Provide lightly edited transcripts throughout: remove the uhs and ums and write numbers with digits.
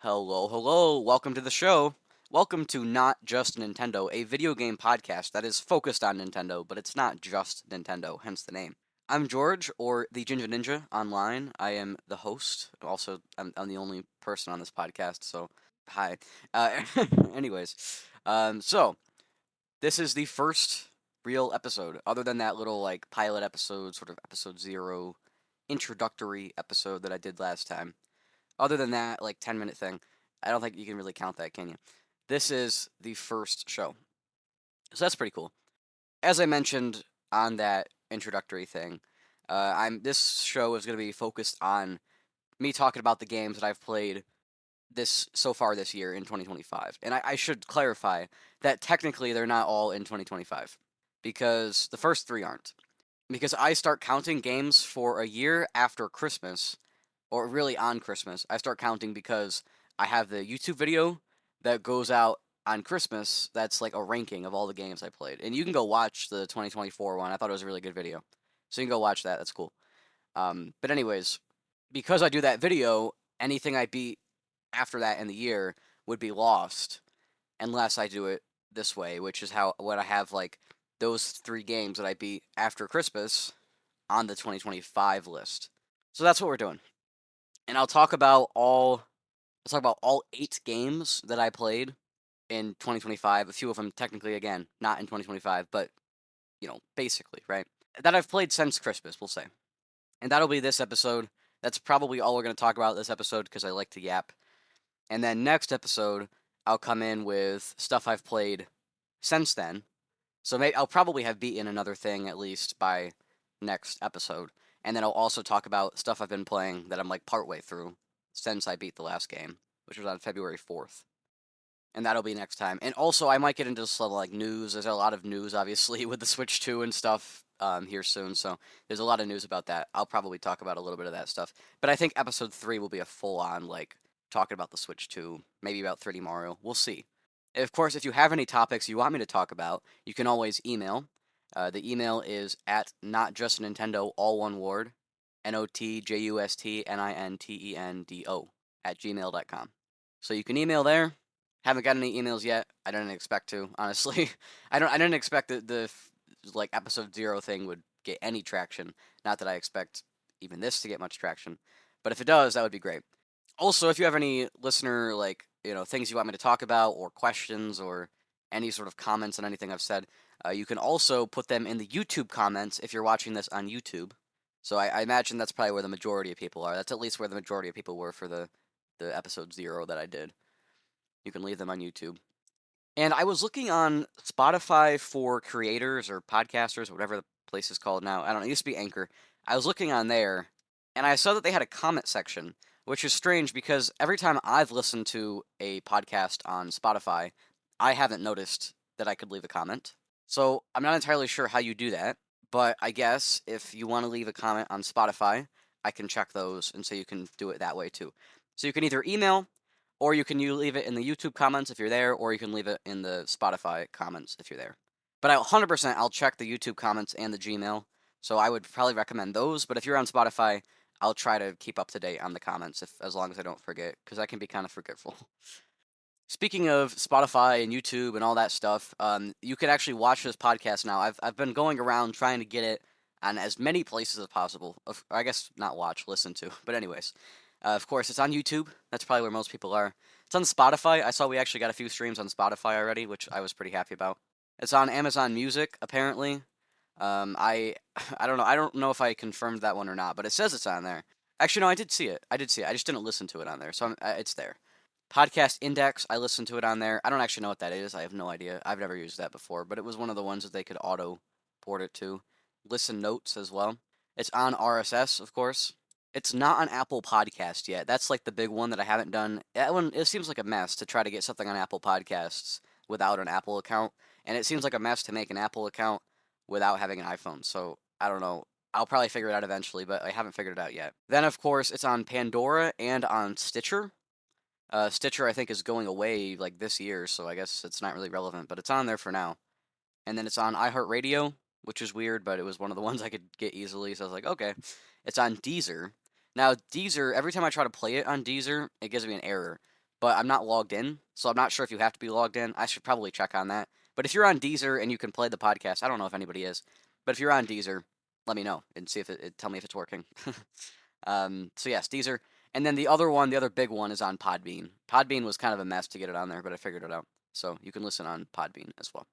Hello, hello, welcome to the show. Welcome to Not Just Nintendo, a video game podcast that is focused on Nintendo, but it's not just Nintendo, hence the name. I'm George, or the Ginger Ninja online. I am the host. Also, I'm the only person on this podcast, so hi. Uh, anyways, so this is the first real episode, other than that little like pilot episode, sort of episode zero introductory episode that I did last time. Other than that, like 10-minute thing, I don't think you can really count that, can you? This is the first show. So that's pretty cool. As I mentioned on that introductory thing, I'm this show is going to be focused on me talking about the games that I've played this so far this year in 2025. And I should clarify that technically they're not all in 2025 because the first three aren't. Because I start counting games for a year after Christmas, or really on Christmas. I start counting because I have the YouTube video that goes out on Christmas. That's like a ranking of all the games I played, and you can go watch the 2024 one. I thought it was a really good video, so you can go watch that. That's cool. But anyways, because I do that video, anything I beat after that in the year would be lost unless I do it this way, which is how what I have like those three games that I beat after Christmas on the 2025 list. So that's what we're doing. And I'll talk about all 8 games that I played in 2025. A few of them technically again not in 2025, but basically, right? That I've played since Christmas, we'll say. And that'll be this episode. That's probably all we're going to talk about this episode because I like to yap. And then next episode, I'll come in with stuff I've played since then. So maybe I'll probably have beaten another thing at least by next episode. And then I'll also talk about stuff I've been playing that I'm like partway through since I beat the last game, which was on February 4th. And that'll be next time. And also, I might get into some like news. There's a lot of news, obviously, with the Switch 2 and stuff here soon. So there's a lot of news about that. I'll probably talk about a little bit of that stuff. But I think episode 3 will be a full on, like, talking about the Switch 2, maybe about 3D Mario. We'll see. Of course, if you have any topics you want me to talk about, you can always email. The email is at notjustnintendo, all one word, NOTJUSTNINTENDO at gmail.com. So you can email there. Haven't got any emails yet. I didn't expect to, honestly. I didn't expect that the like episode 0 thing would get any traction. Not that I expect even this to get much traction, but if it does, that would be great. Also, if you have any listener like, things you want me to talk about or questions or any sort of comments on anything I've said, you can also put them in the YouTube comments if you're watching this on YouTube. So I imagine that's probably where the majority of people are. That's at least where the majority of people were for the episode 0 that I did. You can leave them on YouTube. And I was looking on Spotify for creators or podcasters, or whatever the place is called now. I don't know. It used to be Anchor. I was looking on there, and I saw that they had a comment section, which is strange because every time I've listened to a podcast on Spotify, I haven't noticed that I could leave a comment. So I'm not entirely sure how you do that, but I guess if you want to leave a comment on Spotify, I can check those, and so you can do it that way too. So you can either email or you leave it in the YouTube comments if you're there, or you can leave it in the Spotify comments if you're there. But 100% I'll check the YouTube comments and the Gmail, so I would probably recommend those. But if you're on Spotify, I'll try to keep up to date on the comments as long as I don't forget, because I can be kind of forgetful. Speaking of Spotify and YouTube and all that stuff, you can actually watch this podcast now. I've been going around trying to get it on as many places as possible. I guess not watch, listen to. But anyways, of course, it's on YouTube. That's probably where most people are. It's on Spotify. I saw we actually got a few streams on Spotify already, which I was pretty happy about. It's on Amazon Music apparently. I I don't know. I don't know if I confirmed that one or not, but it says it's on there. Actually, no, I did see it. I did see it. I just didn't listen to it on there, so it's there. Podcast Index, I listened to it on there. I don't actually know what that is. I have no idea. I've never used that before, but it was one of the ones that they could auto port it to. Listen Notes as well. It's on RSS, of course. It's not on Apple Podcast yet. That's like the big one that I haven't done. That one, it seems like a mess to try to get something on Apple Podcasts without an Apple account, and it seems like a mess to make an Apple account without having an iPhone. So I don't know. I'll probably figure it out eventually, but I haven't figured it out yet. Then, of course, it's on Pandora and on Stitcher. Stitcher, I think, is going away like this year, so I guess it's not really relevant, but it's on there for now. And then it's on iHeartRadio, which is weird, but it was one of the ones I could get easily, so I was like, okay. It's on Deezer. Now, Deezer, every time I try to play it on Deezer, it gives me an error but I'm not logged in, so I'm not sure if you have to be logged in. I should probably check on that. But if you're on Deezer and you can play the podcast, I don't know if anybody is, but if you're on Deezer, let me know and see if tell me if it's working. So yes, Deezer. And then the other one, the other big one is on Podbean. Podbean was kind of a mess to get it on there, but I figured it out. So you can listen on Podbean as well.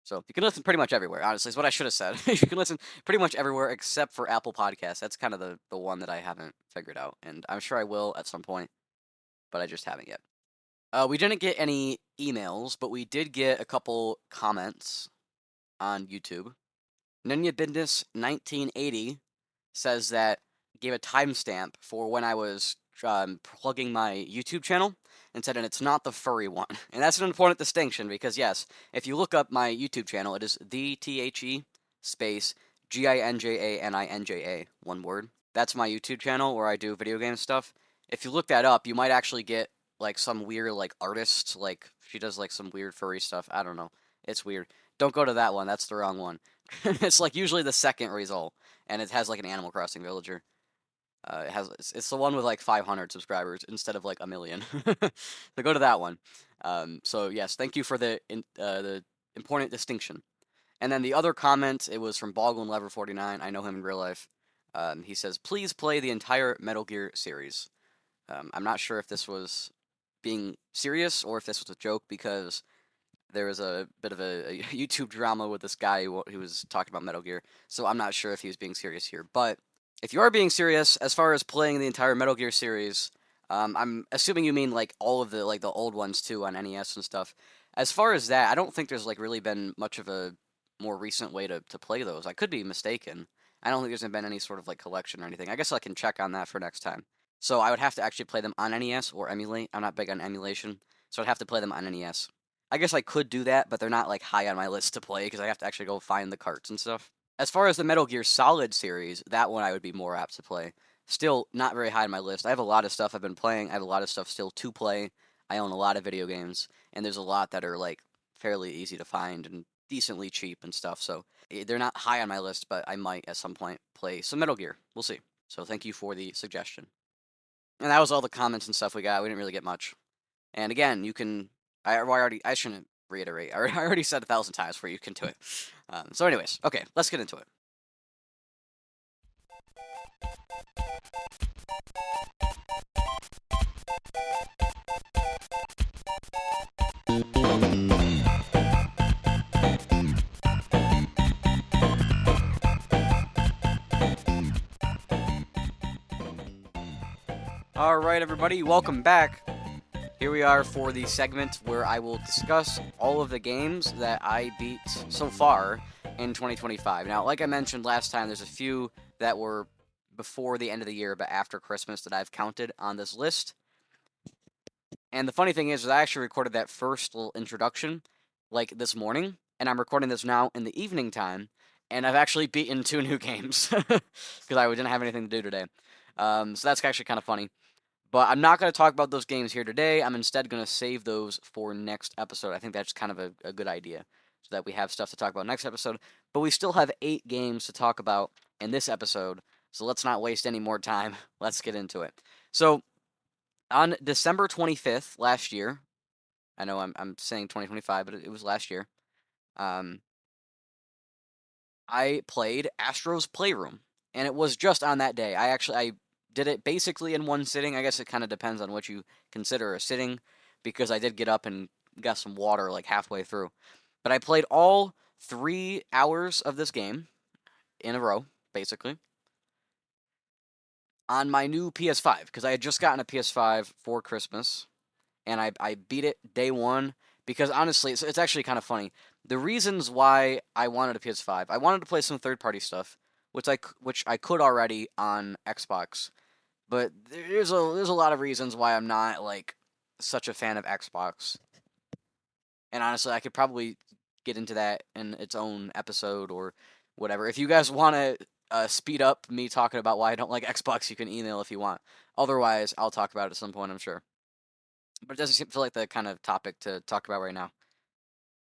So you can listen pretty much everywhere, honestly, is what I should have said. You can listen pretty much everywhere except for Apple Podcasts. That's kind of the one that I haven't figured out. And I'm sure I will at some point, but I just haven't yet. We didn't get any emails, but we did get a couple comments on YouTube. Nunya Bindis 1980 says that gave a timestamp for when I was plugging my YouTube channel and said, and it's not the furry one. And that's an important distinction because, yes, if you look up my YouTube channel, it is the THE space GINJANINJA, one word. That's my YouTube channel where I do video game stuff. If you look that up, you might actually get like some weird like artist, like she does like some weird furry stuff. I don't know. It's weird. Don't go to that one. That's the wrong one. It's like usually the second result, and it has like an Animal Crossing villager. It's the one with like 500 subscribers instead of like a million. So go to that one. So yes, thank you for the important distinction. And then the other comment, it was from Boggle and Lever 49. I know him in real life. He says, please play the entire Metal Gear series. I'm not sure if this was being serious or if this was a joke because there was a bit of a YouTube drama with this guy who was talking about Metal Gear. So I'm not sure if he was being serious here. But if you are being serious, as far as playing the entire Metal Gear series, I'm assuming you mean like all of the like the old ones too on NES and stuff. As far as that, I don't think there's like really been much of a more recent way to play those. I could be mistaken. I don't think there's been any sort of like collection or anything. I guess I can check on that for next time. So I would have to actually play them on NES or emulate. I'm not big on emulation, so I'd have to play them on NES. I guess I could do that, but they're not like high on my list to play because I have to actually go find the carts and stuff. As far as the Metal Gear Solid series, that one I would be more apt to play. Still not very high on my list. I have a lot of stuff I've been playing. I have a lot of stuff still to play. I own a lot of video games, and there's a lot that are like fairly easy to find and decently cheap and stuff. So they're not high on my list, but I might at some point play some Metal Gear. We'll see. So thank you for the suggestion. And that was all the comments and stuff we got. We didn't really get much. And again, you can. I shouldn't reiterate. I already said 1,000 times where you can do it. So, anyways, okay, let's get into it. All right, everybody, welcome back. Here we are for the segment where I will discuss all of the games that I beat so far in 2025. Now, like I mentioned last time, there's a few that were before the end of the year, but after Christmas that I've counted on this list. And the funny thing is I actually recorded that first little introduction like this morning, and I'm recording this now in the evening time, and I've actually beaten 2 new games because I didn't have anything to do today. So that's actually kind of funny. But I'm not going to talk about those games here today. I'm instead going to save those for next episode. I think that's kind of a good idea so that we have stuff to talk about next episode. But we still have 8 games to talk about in this episode, so let's not waste any more time. Let's get into it. So, on December 25th last year, I know I'm saying 2025, but it was last year, I played Astro's Playroom, and it was just on that day. I did it basically in one sitting. I guess it kind of depends on what you consider a sitting, because I did get up and got some water like halfway through. But I played all 3 hours of this game in a row, basically, on my new PS5, because I had just gotten a PS5 for Christmas, and I beat it day one, because honestly, it's actually kind of funny. The reasons why I wanted a PS5, I wanted to play some third-party stuff, which I could already on Xbox. But there's a lot of reasons why I'm not like such a fan of Xbox. And honestly, I could probably get into that in its own episode or whatever. If you guys want to speed up me talking about why I don't like Xbox, you can email if you want. Otherwise, I'll talk about it at some point, I'm sure. But it doesn't feel like the kind of topic to talk about right now.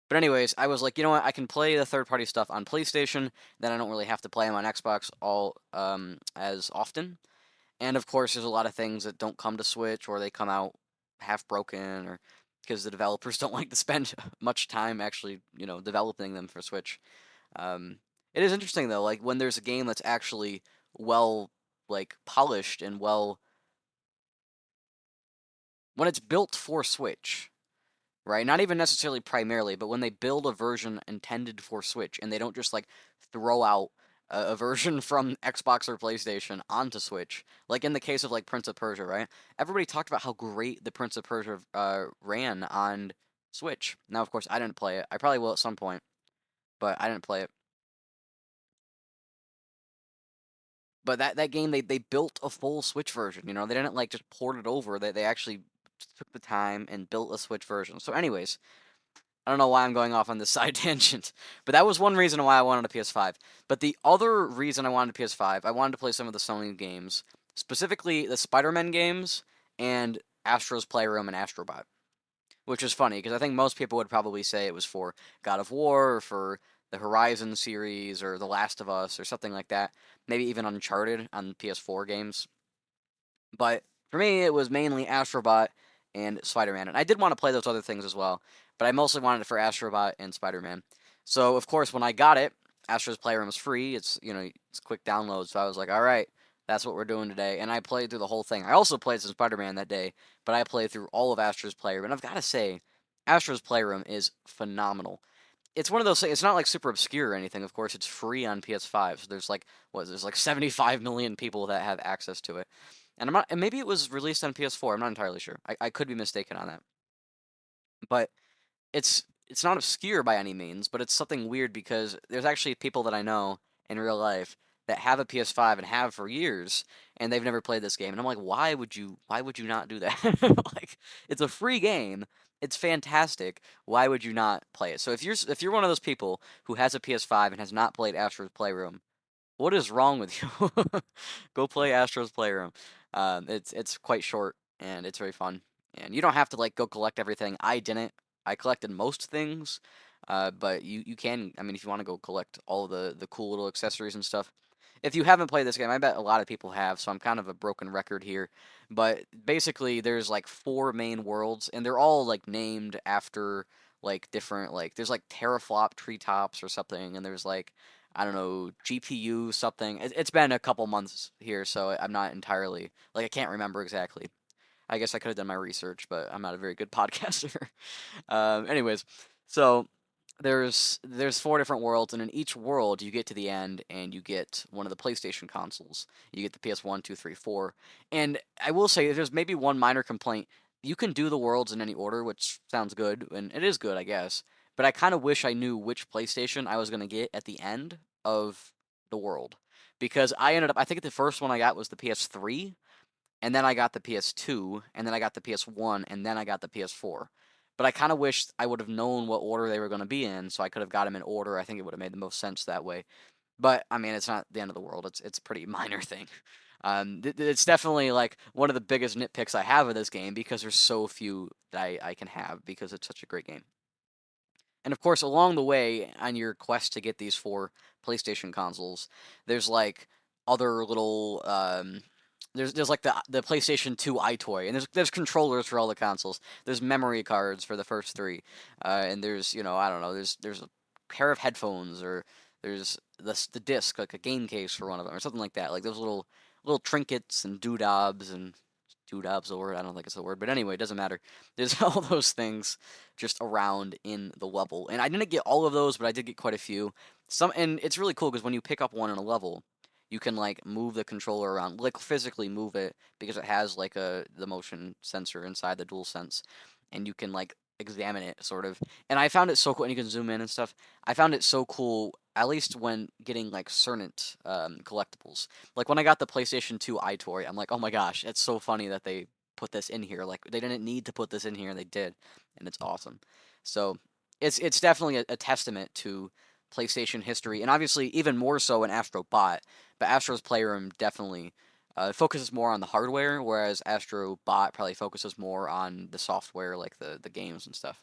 But anyways, I was like, you know what? I can play the third-party stuff on PlayStation. Then I don't really have to play them on Xbox all as often. And of course, there's a lot of things that don't come to Switch, or they come out half broken or because the developers don't like to spend much time actually, developing them for Switch. Um, it is interesting though, like when there's a game that's actually well, like polished and well, when it's built for Switch, right? Not even necessarily primarily, but when they build a version intended for Switch and they don't just like throw out a version from Xbox or PlayStation onto Switch, like in the case of like Prince of Persia, right? Everybody talked about how great the Prince of Persia ran on Switch. Now, of course, I didn't play it. I probably will at some point, but I didn't play it. But that game, they built a full Switch version. They didn't like just port it over. They actually took the time and built a Switch version. So, anyways, I don't know why I'm going off on this side tangent, but that was one reason why I wanted a PS5. But the other reason I wanted a PS5, I wanted to play some of the Sony games, specifically the Spider-Man games and Astro's Playroom and Astrobot, which is funny because I think most people would probably say it was for God of War or for the Horizon series or The Last of Us or something like that. Maybe even Uncharted on PS4 games. But for me, it was mainly Astrobot and Spider-Man, and I did want to play those other things as well, but I mostly wanted it for Astrobot and Spider-Man. So of course, when I got it, Astro's Playroom was free. It's quick download, so I was like, all right, that's what we're doing today, and I played through the whole thing. I also played some Spider-Man that day, but I played through all of Astro's Playroom, and I've got to say, Astro's Playroom is phenomenal. It's one of those things. It's not like super obscure or anything. Of course, it's free on PS5. So there's like there's like 75 million people that have access to it. And I'm not, and maybe it was released on PS4. I'm not entirely sure. I could be mistaken on that. But it's not obscure by any means, but it's something weird because there's actually people that I know in real life that have a PS5 and have for years, and they've never played this game. And I'm like, why would you not do that? Like, it's a free game. It's fantastic. Why would you not play it? So if you're one of those people who has a PS5 and has not played Astro's Playroom, what is wrong with you? Go play Astro's Playroom. It's quite short and it's very fun. And you don't have to like go collect everything. I didn't. I collected most things, but you can. I mean, if you want to go collect all the cool little accessories and stuff. If you haven't played this game, I bet a lot of people have. So I'm kind of a broken record here. But basically, there's like four main worlds, and they're all like named after like different like there's like teraflop treetops or something, and there's like I don't know, GPU something. It's been a couple months here, so I'm not entirely like I can't remember exactly. I guess I could have done my research, but I'm not a very good podcaster. Anyways, so there's four different worlds, and in each world you get to the end and you get one of the PlayStation consoles. You get the PS1, 2, 3, 4. And I will say there's maybe one minor complaint. You can do the worlds in any order, which sounds good, and it is good, I guess. But I kind of wish I knew which PlayStation I was gonna get at the end of the world, because I think the first one I got was the PS3, and then I got the PS2, and then I got the PS1, and then I got the PS4. But I kind of wish I would have known what order they were going to be in, so I could have got them in order. I think it would have made the most sense that way. But I mean, it's not the end of the world. It's a pretty minor thing. It's definitely like one of the biggest nitpicks I have of this game because there's so few that I can have because it's such a great game. And of course, along the way, on your quest to get these four PlayStation consoles, there's like other little there's like the PlayStation 2 iToy, and there's controllers for all the consoles. There's memory cards for the first three, and there's I don't know there's a pair of headphones or there's the disc like a game case for one of them or something like that. Like those little trinkets and doodobs and doodob's a word. I don't think it's a word, but anyway, it doesn't matter. There's all those things just around in the level, and I didn't get all of those, but I did get quite a few. And it's really cool because when you pick up one in a level, you can like move the controller around, like physically move it because it has like the motion sensor inside the DualSense, and you can like examine it sort of. And I found it so cool, and you can zoom in and stuff. I found it so cool, at least when getting like certain collectibles. Like when I got the PlayStation 2 iToy, I'm like, oh my gosh, it's so funny that they put this in here. Like they didn't need to put this in here, and they did, and it's awesome. So it's definitely a testament to PlayStation history, and obviously even more so in Astro Bot. But Astro's Playroom definitely focuses more on the hardware, whereas Astro Bot probably focuses more on the software, like the games and stuff.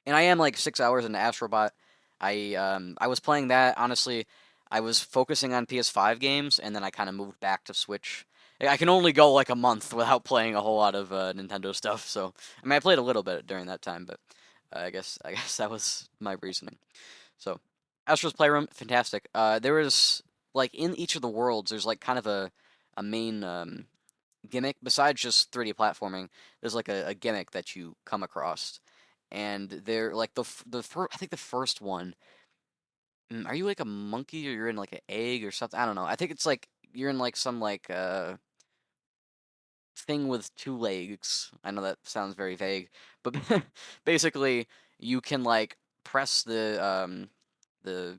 And I am like 6 hours into Astrobot. I was playing that honestly. I was focusing on PS5 games, and then I kind of moved back to Switch. I can only go like a month without playing a whole lot of Nintendo stuff. So I mean, I played a little bit during that time, but I guess that was my reasoning. So Astro's Playroom, fantastic. There was like in each of the worlds, there's like kind of a main gimmick besides just 3D platforming. There's like a gimmick that you come across, and they're like I think the first one. Are you like a monkey or you're in like an egg or something? I don't know. I think it's like you're in like some like thing with two legs. I know that sounds very vague, but basically you can like press the the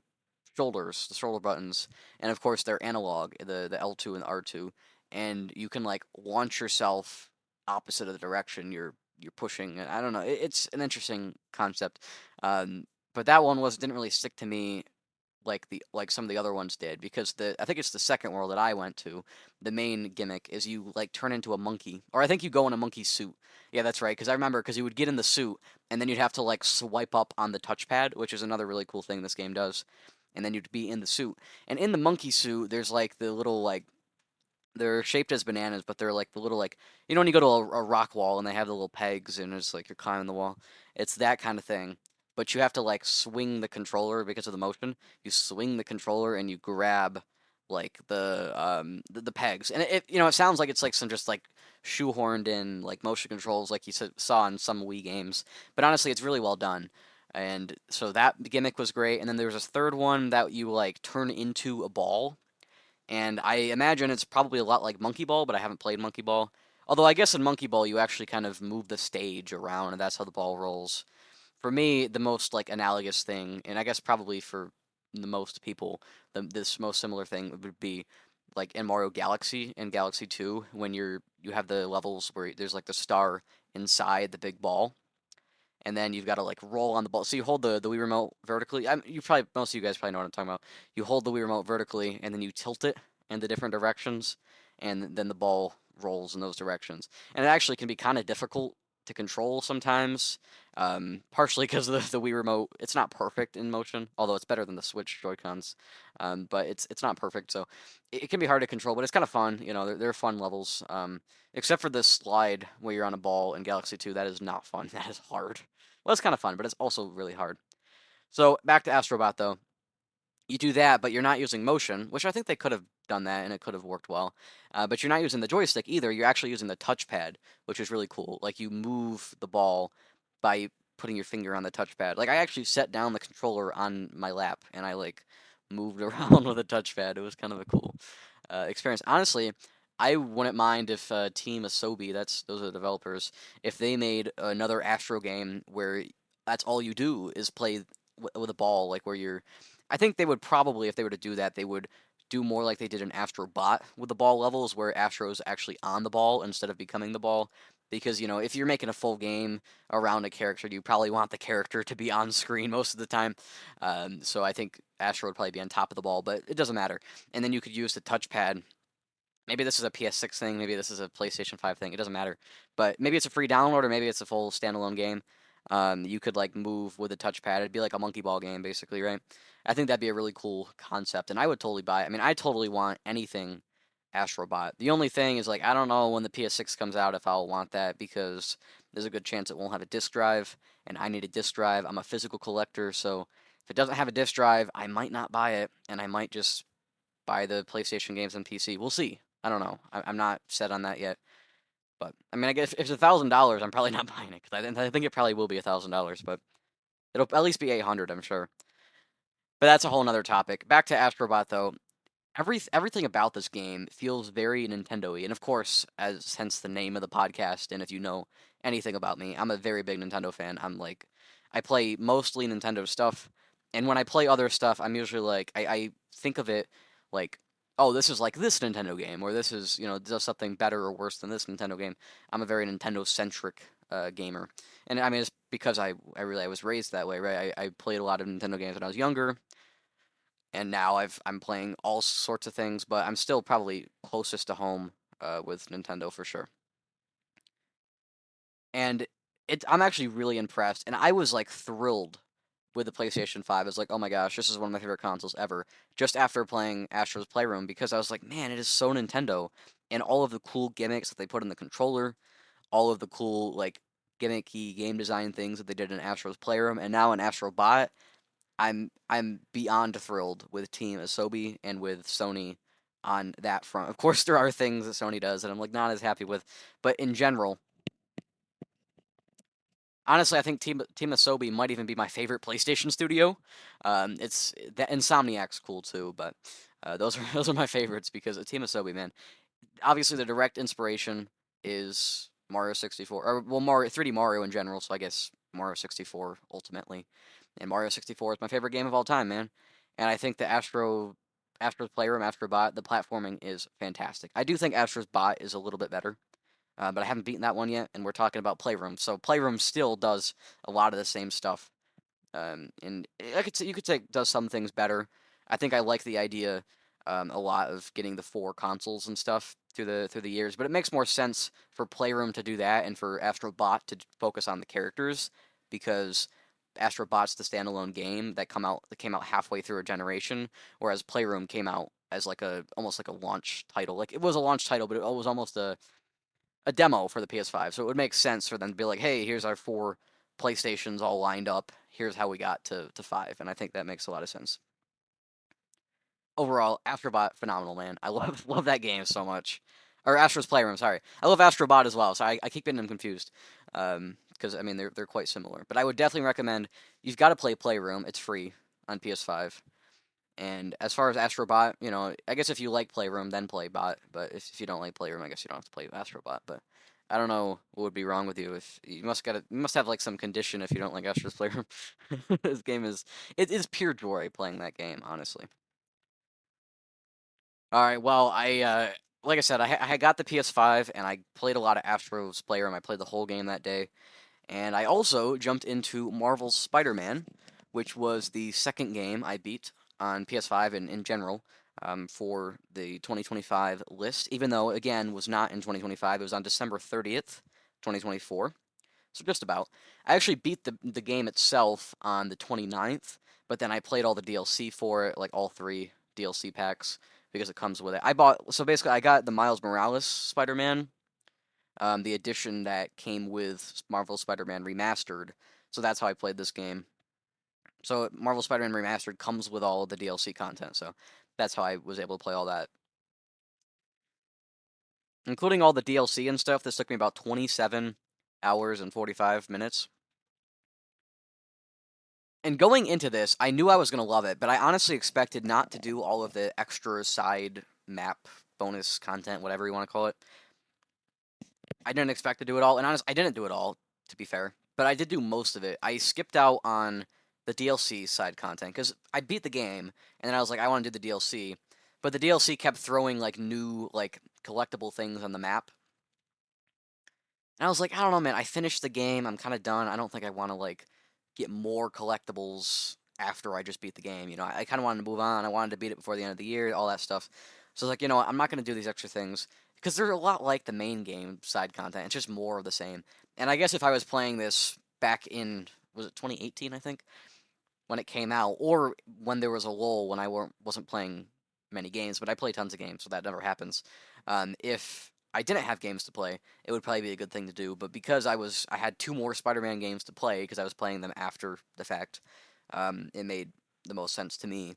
shoulder buttons, and of course they're analog, the L2 and the R2, and you can like launch yourself opposite of the direction you're pushing. I don't know. It's an interesting concept. But that one was didn't really stick to me like some of the other ones did because the I think it's the second world that I went to. The main gimmick is you like turn into a monkey, or I think you go in a monkey suit. Yeah, that's right. Because I remember because you would get in the suit and then you'd have to like swipe up on the touchpad, which is another really cool thing this game does. And then you'd be in the suit, and in the monkey suit, there's like the little like they're shaped as bananas, but they're like the little like when you go to a rock wall and they have the little pegs and it's like you're climbing the wall. It's that kind of thing. But you have to like swing the controller because of the motion. You swing the controller and you grab like the pegs. And it sounds like it's like some just like shoehorned in like motion controls like you saw in some Wii games. But honestly, it's really well done. And so that gimmick was great. And then there was a third one that you like turn into a ball, and I imagine it's probably a lot like Monkey Ball, but I haven't played Monkey Ball. Although I guess in Monkey Ball you actually kind of move the stage around, and that's how the ball rolls. For me, the most like analogous thing, and I guess probably for the most people, this most similar thing would be like in Mario Galaxy and Galaxy 2 when you have the levels where there's like the star inside the big ball, and then you've got to like roll on the ball. So you hold the Wii remote vertically. You probably most of you guys probably know what I'm talking about. You hold the Wii remote vertically, and then you tilt it in the different directions, and then the ball rolls in those directions. And it actually can be kind of difficult to control sometimes, partially because the Wii remote it's not perfect in motion, although it's better than the Switch Joy Cons. But it's not perfect, so it can be hard to control. But it's kind of fun. They're fun levels. Except for this slide where you're on a ball in Galaxy 2, that is not fun. That is hard. Well, it's kind of fun, but it's also really hard. So back to Astrobot though. You do that, but you're not using motion, which I think they could have done that and it could have worked well. But you're not using the joystick either. You're actually using the touchpad, which is really cool. Like you move the ball by putting your finger on the touchpad. Like I actually set down the controller on my lap and I like moved around with a touchpad. It was kind of a cool experience. Honestly, I wouldn't mind if Team Asobi, those are the developers, if they made another Astro game where that's all you do is play with a ball, like where you're. I think they would probably, if they were to do that, they would do more like they did in Astro Bot with the ball levels, where Astro's actually on the ball instead of becoming the ball. Because if you're making a full game around a character, you probably want the character to be on screen most of the time. So I think Astro would probably be on top of the ball, but it doesn't matter. And then you could use the touchpad. Maybe this is a PS6 thing, maybe this is a PlayStation 5 thing, it doesn't matter. But maybe it's a free download or maybe it's a full standalone game. You could like move with a touchpad. It'd be like a monkey ball game basically, right? I think that'd be a really cool concept and I would totally buy it. I mean, I totally want anything Astrobot. The only thing is like I don't know when the PS6 comes out if I'll want that because there's a good chance it won't have a disc drive and I need a disc drive. I'm a physical collector, so if it doesn't have a disc drive, I might not buy it and I might just buy the PlayStation games on PC. We'll see. I don't know. I'm not set on that yet. But I mean, I guess if it's $1,000, I'm probably not buying it because I think it probably will be $1,000. But it'll at least be 800, I'm sure. But that's a whole nother topic. Back to Astrobot though. Everything about this game feels very Nintendo-y, and of course, as hence the name of the podcast. And if you know anything about me, I'm a very big Nintendo fan. I play mostly Nintendo stuff, and when I play other stuff, I'm usually like, I think of it like, oh, this is like this Nintendo game, or this is does something better or worse than this Nintendo game. I'm a very Nintendo-centric gamer, and I mean it's because I was raised that way, right? I played a lot of Nintendo games when I was younger and now I'm playing all sorts of things, but I'm still probably closest to home with Nintendo for sure. And I'm actually really impressed, and I was like thrilled with the PlayStation 5. It's like, oh my gosh, this is one of my favorite consoles ever. Just after playing Astro's Playroom, because I was like, man, it is so Nintendo, and all of the cool gimmicks that they put in the controller, all of the cool like gimmicky game design things that they did in Astro's Playroom, and now in Astro Bot. I'm beyond thrilled with Team Asobi and with Sony on that front. Of course, there are things that Sony does that I'm like not as happy with, but in general, honestly, I think Team Asobi might even be my favorite PlayStation studio. It's that Insomniac's cool too, but those are those are my favorites because Team Asobi, man. Obviously, the direct inspiration is Mario 64, or well, Mario 3D Mario in general. So I guess Mario 64 ultimately, and Mario 64 is my favorite game of all time, man. And I think the Astro's Playroom, Astro Bot, the platforming is fantastic. I do think Astro's Bot is a little bit better, but I haven't beaten that one yet, and we're talking about Playroom. So Playroom still does a lot of the same stuff, and I could say, you could say does some things better. I think I like the idea a lot of getting the four consoles and stuff through the years, but it makes more sense for Playroom to do that and for Astro Bot to focus on the characters because Astro Bot's the standalone game that came out halfway through a generation, whereas Playroom came out as like a almost like a launch title. Like it was a launch title, but it was almost a demo for the PS5. So it would make sense for them to be like, hey, here's our four PlayStations all lined up. Here's how we got to five. And I think that makes a lot of sense. Overall, Astrobot, phenomenal, man. I love love that game so much. Or Astro's Playroom, sorry. I love Astrobot as well, so I keep getting them confused. Because I mean they're quite similar. But I would definitely recommend you've got to play Playroom. It's free on PS5. And as far as Astrobot, I guess if you like Playroom, then play Bot. But if you don't like Playroom, I guess you don't have to play Astrobot. But I don't know what would be wrong with you if you must have like some condition if you don't like Astro's Playroom. This game it is pure joy playing that game, honestly. All right, well, like I said, I got the PS5 and I played a lot of Astro's Playroom. I played the whole game that day. And I also jumped into Marvel's Spider-Man, which was the second game I beat on PS5 and in general for the 2025 list, even though, again, was not in 2025. It was on December 30th, 2024. So just about. I actually beat the game itself on the 29th, but then I played all the DLC for it, like all three DLC packs, because it comes with it. So basically, I got the Miles Morales Spider-Man, the edition that came with Marvel Spider-Man Remastered. So that's how I played this game. So Marvel Spider-Man Remastered comes with all of the DLC content. So that's how I was able to play all that, including all the DLC and stuff. This took me about 27 hours and 45 minutes. And going into this, I knew I was going to love it, but I honestly expected not to do all of the extra side map bonus content, whatever you want to call it. I didn't expect to do it all, and honestly, I didn't do it all, to be fair, but I did do most of it. I skipped out on the DLC side content because I beat the game, and then I was like, I want to do the DLC, but the DLC kept throwing like new like collectible things on the map, and I was like, I don't know, man. I finished the game. I'm kind of done. I don't think I want to like get more collectibles after I just beat the game. I kind of wanted to move on. I wanted to beat it before the end of the year, all that stuff. So I was like, what? I'm not going to do these extra things because they're a lot like the main game side content. It's just more of the same. And I guess if I was playing this back in, was it 2018, I think, when it came out, or when there was a lull when I wasn't playing many games, but I play tons of games, so that never happens. If I didn't have games to play, it would probably be a good thing to do. But because I had two more Spider-Man games to play because I was playing them after the fact, it made the most sense to me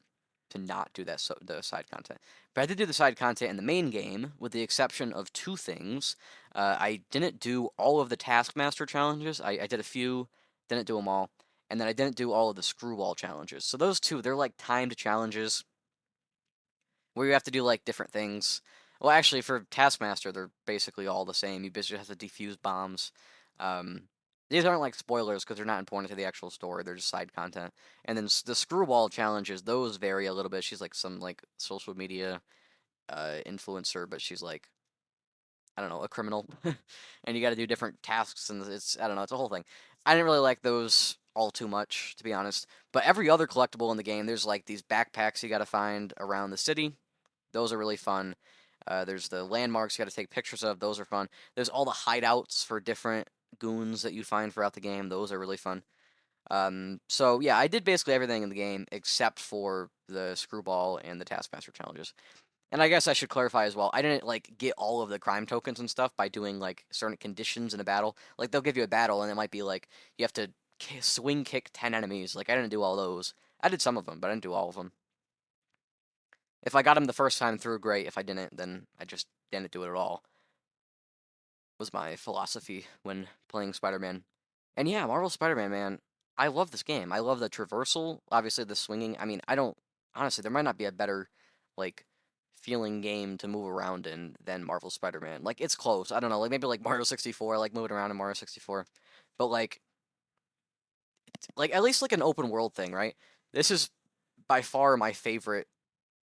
to not do the side content. But I did do the side content in the main game, with the exception of two things. I didn't do all of the Taskmaster challenges. I did a few, didn't do them all, and then I didn't do all of the Screwball challenges. So those two, they're like timed challenges where you have to do like different things. Well, actually, for Taskmaster, they're basically all the same. You basically have to defuse bombs. Um, these aren't like spoilers because they're not important to the actual story. They're just side content. And then the Screwball challenges, those vary a little bit. She's like some like social media influencer, but she's like, I don't know, a criminal. And you got to do different tasks, and I don't know, it's a whole thing. I didn't really like those all too much, to be honest. But every other collectible in the game, there's like these backpacks you got to find around the city. Those are really fun. There's the landmarks you got to take pictures of. Those are fun. There's all the hideouts for different goons that you find throughout the game. Those are really fun. So yeah, I did basically everything in the game except for the screwball and the Taskmaster challenges. And I guess I should clarify as well. I didn't like get all of the crime tokens and stuff by doing like certain conditions in a battle. Like they'll give you a battle and it might be like you have to swing kick 10 enemies. Like I didn't do all those. I did some of them, but I didn't do all of them. If I got them the first time through, great. If I didn't, then I just didn't do it at all. Was my philosophy when playing Spider-Man. And yeah, Marvel Spider-Man, man, I love this game. I love the traversal, obviously the swinging. I mean, I don't honestly, there might not be a better like feeling game to move around in than Marvel Spider-Man. Like it's close. I don't know, like maybe like Mario 64, like moving around in Mario 64. But like at least like an open world thing, right? This is by far my favorite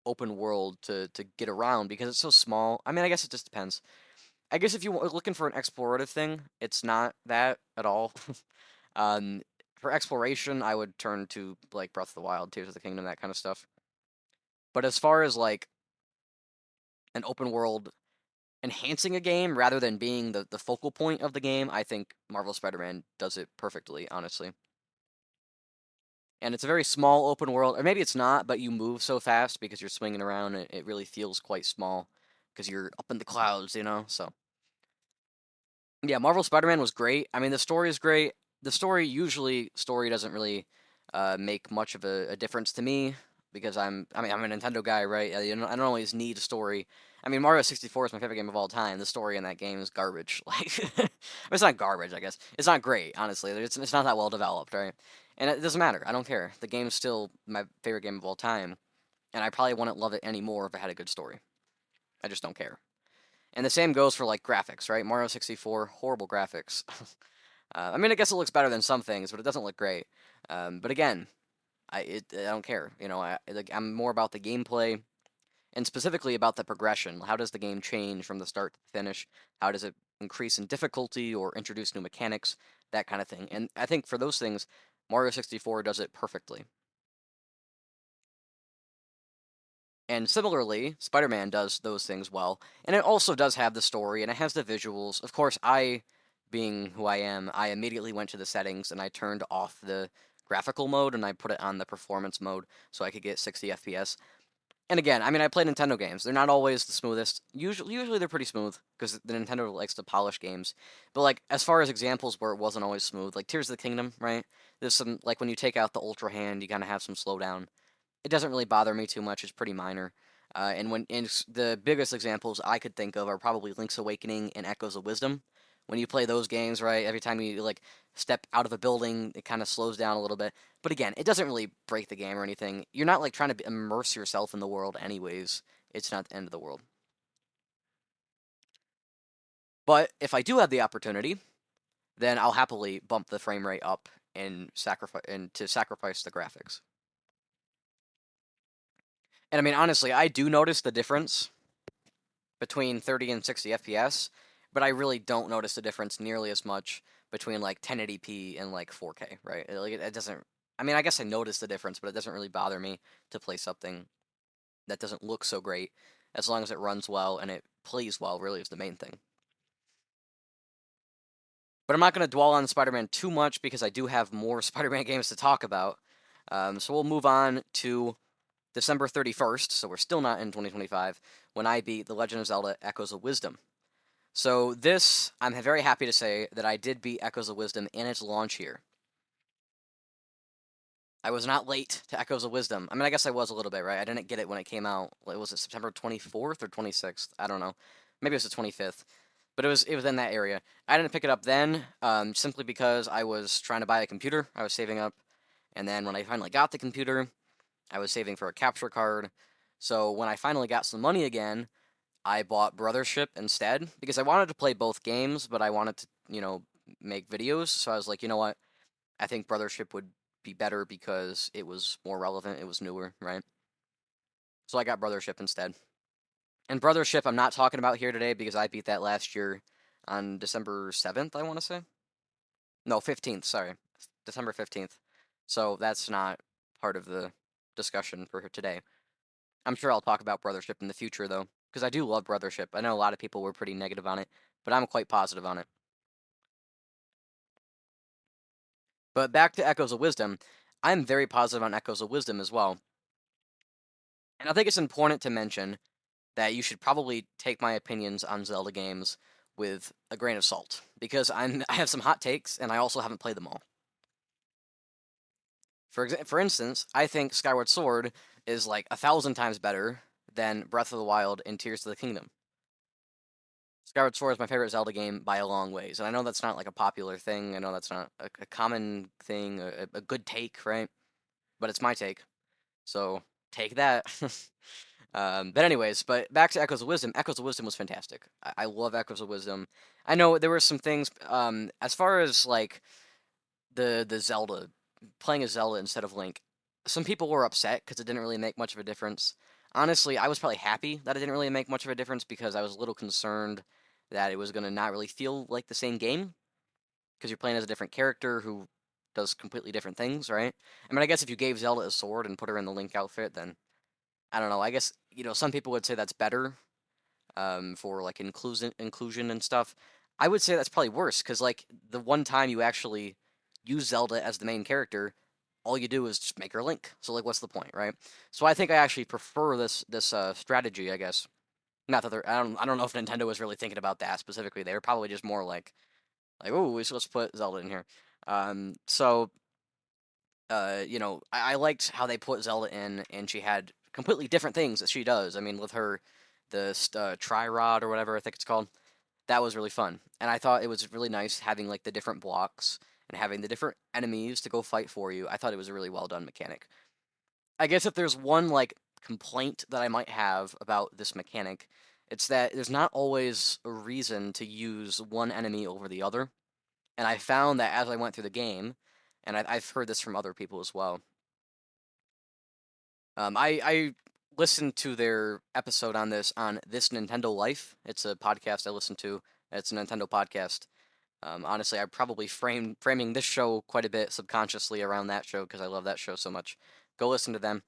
open world to get around because it's so small. I mean, I guess it just depends. I guess if you're looking for an explorative thing, it's not that at all. um, for exploration, I would turn to like Breath of the Wild, Tears of the Kingdom, that kind of stuff. But as far as like an open world enhancing a game rather than being the focal point of the game, I think Marvel Spider-Man does it perfectly, honestly. And it's a very small open world, or maybe it's not, but you move so fast because you're swinging around, it really feels quite small because you're up in the clouds, you know? So yeah, Marvel Spider-Man was great. I mean, the story is great. The story usually story doesn't really make much of a difference to me because I mean I'm a Nintendo guy, right? I don't always need a story. I mean, Mario 64 is my favorite game of all time. The story in that game is garbage. Like, it's not garbage, I guess. It's not great, honestly. It's not that well developed, right? And it doesn't matter. I don't care. The game's still my favorite game of all time, and I probably wouldn't love it anymore if it had a good story. I just don't care. And the same goes for like graphics, right? Mario 64, horrible graphics. I mean, I guess it looks better than some things, but it doesn't look great. But again, I don't care. You know, I'm more about the gameplay and specifically about the progression. How does the game change from the start to the finish? How does it increase in difficulty or introduce new mechanics? That kind of thing. And I think for those things, Mario 64 does it perfectly. And similarly, Spider-Man does those things well, and it also does have the story and it has the visuals. Of course, being who I am, I immediately went to the settings and I turned off the graphical mode and I put it on the performance mode so I could get 60 FPS. And again, I mean, I play Nintendo games. They're not always the smoothest. Usually they're pretty smooth because the Nintendo likes to polish games. But like as far as examples where it wasn't always smooth, like Tears of the Kingdom, right? There's some like when you take out the Ultra Hand, you kind of have some slowdown. It doesn't really bother me too much. It's pretty minor. And the biggest examples I could think of are probably Link's Awakening and Echoes of Wisdom. When you play those games, right, every time you like step out of a building, it kind of slows down a little bit. But again, it doesn't really break the game or anything. You're not like trying to immerse yourself in the world, anyways. It's not the end of the world. But if I do have the opportunity, then I'll happily bump the frame rate up and to sacrifice the graphics. And I mean, honestly, I do notice the difference between 30 and 60 FPS, but I really don't notice the difference nearly as much between like 1080p and like 4K, right? It doesn't. I mean, I guess I notice the difference, but it doesn't really bother me to play something that doesn't look so great, as long as it runs well and it plays well. Really, is the main thing. But I'm not going to dwell on Spider-Man too much because I do have more Spider-Man games to talk about. So we'll move on to December 31st. So we're still not in 2025 when I beat The Legend of Zelda: Echoes of Wisdom. So this, I'm very happy to say that I did beat Echoes of Wisdom in its launch year. I was not late to Echoes of Wisdom. I mean, I guess I was a little bit, right? I didn't get it when it came out. Was it September 24th or 26th? I don't know. Maybe it was the 25th. But it was in that area. I didn't pick it up then, simply because I was trying to buy a computer. I was saving up, and then when I finally got the computer, I was saving for a capture card. So when I finally got some money again, I bought Brothership instead because I wanted to play both games, but I wanted to, make videos. So I was like, you know what? I think Brothership would be better because it was more relevant, it was newer, right? So I got Brothership instead. And Brothership, I'm not talking about here today because I beat that last year on December 7th, I want to say. No, 15th, sorry. December 15th. So that's not part of the discussion for today. I'm sure I'll talk about Brothership in the future, though, because I do love Brothership. I know a lot of people were pretty negative on it, but I'm quite positive on it. But back to Echoes of Wisdom, I'm very positive on Echoes of Wisdom as well. And I think it's important to mention that you should probably take my opinions on Zelda games with a grain of salt because I have some hot takes and I also haven't played them all. For instance, I think Skyward Sword is like 1,000 times better than Breath of the Wild and Tears of the Kingdom. Skyward Sword is my favorite Zelda game by a long ways, and I know that's not like a popular thing. I know that's not a common thing, a good take, right? But it's my take, so take that. But anyways, but back to Echoes of Wisdom. Echoes of Wisdom was fantastic. I love Echoes of Wisdom. I know there were some things, as far as like the Zelda, playing as Zelda instead of Link. Some people were upset because it didn't really make much of a difference. Honestly, I was probably happy that it didn't really make much of a difference because I was a little concerned that it was gonna not really feel like the same game because you're playing as a different character who does completely different things, right? I mean, I guess if you gave Zelda a sword and put her in the Link outfit, then I don't know. I guess some people would say that's better, for like inclusion and stuff. I would say that's probably worse because like the one time you actually use Zelda as the main character, all you do is just make her Link. So like, what's the point, right? So I think I actually prefer this strategy. I guess not that I don't know if Nintendo was really thinking about that specifically. They were probably just more like oh, let's put Zelda in here. So I liked how they put Zelda in, and she had completely different things that she does. I mean, with her, the tri rod or whatever I think it's called, that was really fun. And I thought it was really nice having like the different blocks and having the different enemies to go fight for you. I thought it was a really well done mechanic. I guess if there's one like complaint that I might have about this mechanic, it's that there's not always a reason to use one enemy over the other. And I found that as I went through the game, and I've heard this from other people as well. I listened to their episode on this Nintendo Life. It's a podcast I listen to. It's a Nintendo podcast. Honestly, I probably framing this show quite a bit subconsciously around that show because I love that show so much. Go listen to them.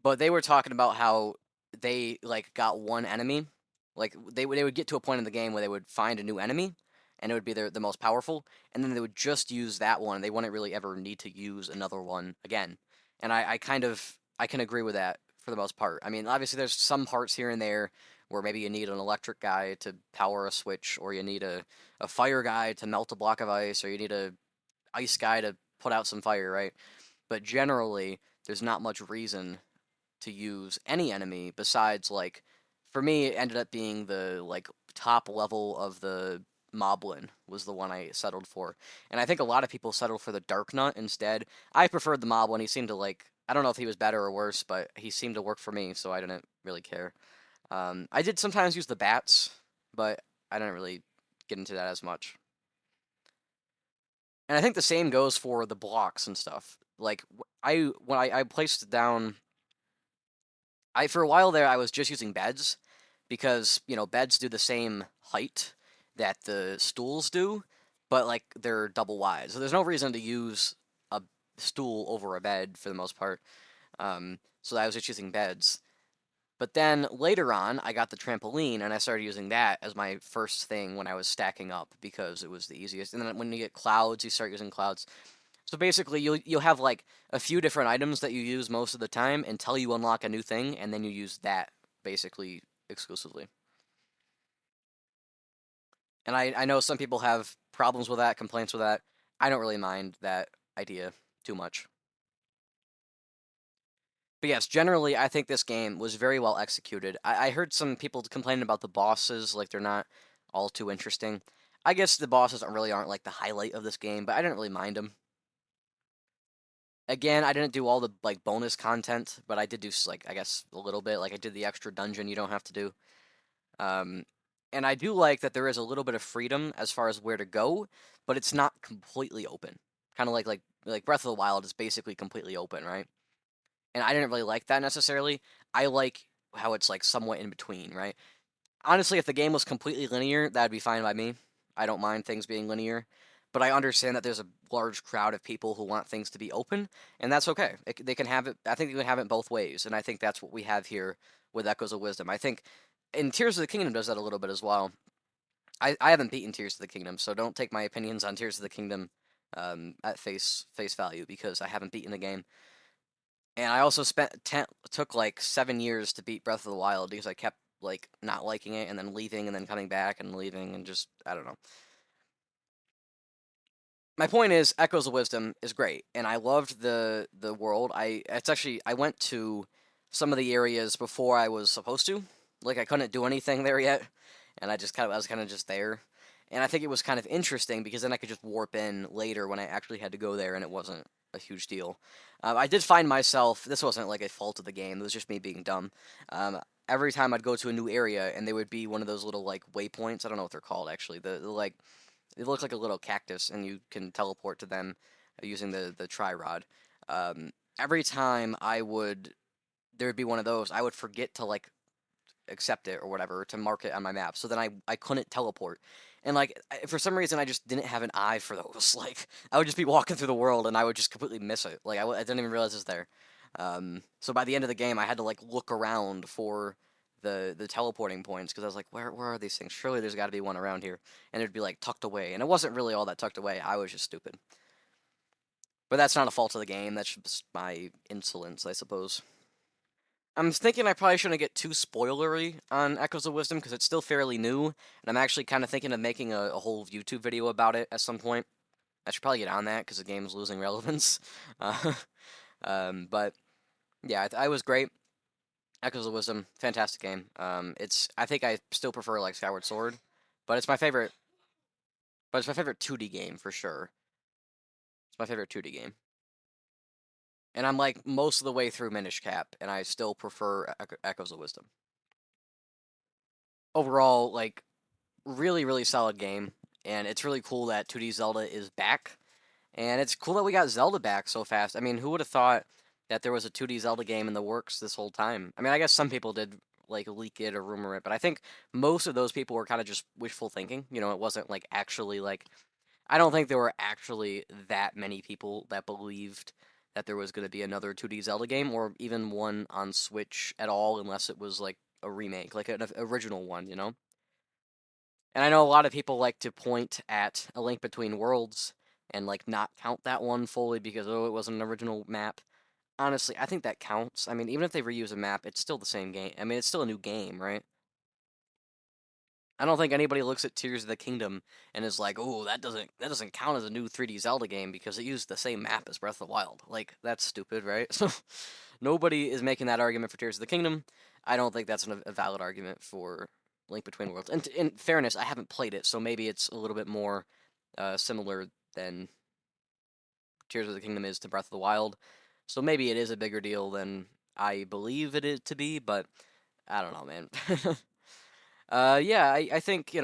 But they were talking about how they like got one enemy. Like they would get to a point in the game where they would find a new enemy, and it would be the most powerful, and then they would just use that one. They wouldn't really ever need to use another one again. And I can agree with that for the most part. I mean, obviously there's some parts here and there where maybe you need an electric guy to power a switch, or you need a fire guy to melt a block of ice, or you need a ice guy to put out some fire, right? But generally, there's not much reason to use any enemy besides like for me it ended up being the like top level of the Moblin was the one I settled for. And I think a lot of people settled for the Dark Nut instead. I preferred the Moblin. He seemed to like I don't know if he was better or worse, but he seemed to work for me, so I didn't really care. I did sometimes use the bats, but I didn't really get into that as much. And I think the same goes for the blocks and stuff. Like when I placed down I for a while there I was just using beds because beds do the same height that the stools do, but like they're double wide. So there's no reason to use a stool over a bed for the most part. So I was just using beds. But then later on, I got the trampoline and I started using that as my first thing when I was stacking up because it was the easiest. And then when you get clouds, you start using clouds. So basically, you'll have like a few different items that you use most of the time until you unlock a new thing, and then you use that basically exclusively. And I know some people have problems with that, complaints with that. I don't really mind that idea too much. But yes, generally, I think this game was very well executed. I heard some people complaining about the bosses, like they're not all too interesting. I guess the bosses really aren't like the highlight of this game, but I didn't really mind them. Again, I didn't do all the like bonus content, but I did do like I guess a little bit. Like I did the extra dungeon you don't have to do. Um, and I do like that there is a little bit of freedom as far as where to go, but it's not completely open. Kind of like Breath of the Wild is basically completely open, right? And I didn't really like that necessarily. I like how it's like somewhat in between, right? Honestly, if the game was completely linear, that'd be fine by me. I don't mind things being linear, but I understand that there's a large crowd of people who want things to be open, and that's okay. They can have it. I think they can have it both ways, and I think that's what we have here with Echoes of Wisdom. I think, and Tears of the Kingdom does that a little bit as well. I haven't beaten Tears of the Kingdom, so don't take my opinions on Tears of the Kingdom at face value because I haven't beaten the game. And I also took like 7 years to beat Breath of the Wild because I kept like not liking it and then leaving and then coming back and leaving and just I don't know. My point is, Echoes of Wisdom is great, and I loved the world. I went to some of the areas before I was supposed to. Like I couldn't do anything there yet, and I was kind of just there. And I think it was kind of interesting because then I could just warp in later when I actually had to go there, and it wasn't a huge deal. I did find myself. This wasn't like a fault of the game. It was just me being dumb. Every time I'd go to a new area, and there would be one of those little like waypoints. I don't know what they're called actually. The like they look like a little cactus, and you can teleport to them using the tri rod. Every time there would be one of those. I would forget to like accept it or whatever to mark it on my map. So then I couldn't teleport. And like for some reason I just didn't have an eye for those. Like I would just be walking through the world and I would just completely miss it. Like I didn't even realize it's there. So by the end of the game I had to like look around for the teleporting points because I was like, where are these things? Surely there's got to be one around here. And it'd be like tucked away. And it wasn't really all that tucked away. I was just stupid. But that's not a fault of the game. That's just my insolence, I suppose. I'm thinking I probably shouldn't get too spoilery on Echoes of Wisdom because it's still fairly new, and I'm actually kind of thinking of making a whole YouTube video about it at some point. I should probably get on that because the game's losing relevance. Uh, but yeah, I was great. Echoes of Wisdom, fantastic game. I think I still prefer like Skyward Sword, but it's my favorite. But it's my favorite 2D game for sure. It's my favorite 2D game, and I'm like most of the way through Minish Cap, and I still prefer Echoes of Wisdom. Overall, like really, really solid game, and it's really cool that 2D Zelda is back, and it's cool that we got Zelda back so fast. I mean, who would have thought that there was a 2D Zelda game in the works this whole time? I mean, I guess some people did like leak it or rumor it, but I think most of those people were kind of just wishful thinking. You know, it wasn't like actually like I don't think there were actually that many people that believed that there was going to be another 2D Zelda game or even one on Switch at all, unless it was like a remake, like an original one, you know? And I know a lot of people like to point at A Link Between Worlds and like not count that one fully because oh it wasn't an original map. Honestly, I think that counts. I mean, even if they reuse a map, it's still the same game. I mean, it's still a new game, right? I don't think anybody looks at Tears of the Kingdom and is like, "Oh, that doesn't count as a new 3D Zelda game because it used the same map as Breath of the Wild." Like that's stupid, right? So nobody is making that argument for Tears of the Kingdom. I don't think that's a valid argument for Link Between Worlds. And in fairness, I haven't played it, so maybe it's a little bit more similar than Tears of the Kingdom is to Breath of the Wild. So maybe it is a bigger deal than I believe it is to be, but I don't know, man. Yeah, I think,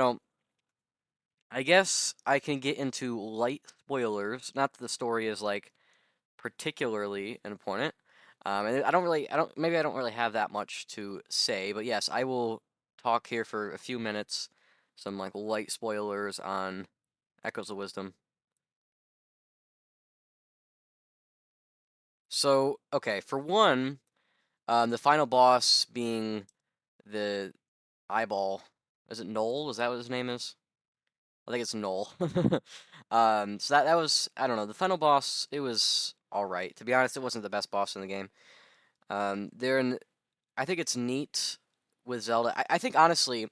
I guess I can get into light spoilers. Not that the story is like particularly important. And maybe I don't really have that much to say, but yes, I will talk here for a few minutes, some like light spoilers on Echoes of Wisdom. So, okay, for one, the final boss being the eyeball. Is it Noel? Is that what his name is? I think it's Noel. So that was I don't know. The final boss it was all right. To be honest, it wasn't the best boss in the game. There and I think it's neat with Zelda. I think honestly,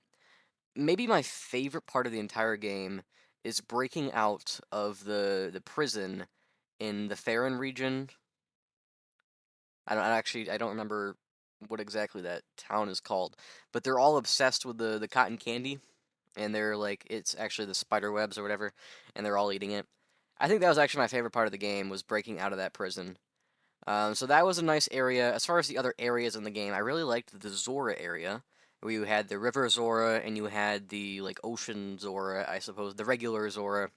maybe my favorite part of the entire game is breaking out of the prison in the Farron region. I don't remember what exactly that town is called, but they're all obsessed with the cotton candy and they're like it's actually the spider webs or whatever, and they're all eating it. I think that was actually my favorite part of the game was breaking out of that prison. So that was a nice area. As far as the other areas in the game, I really liked the Zora area, where you had the River Zora and you had the like Ocean Zora, I suppose, the regular Zora.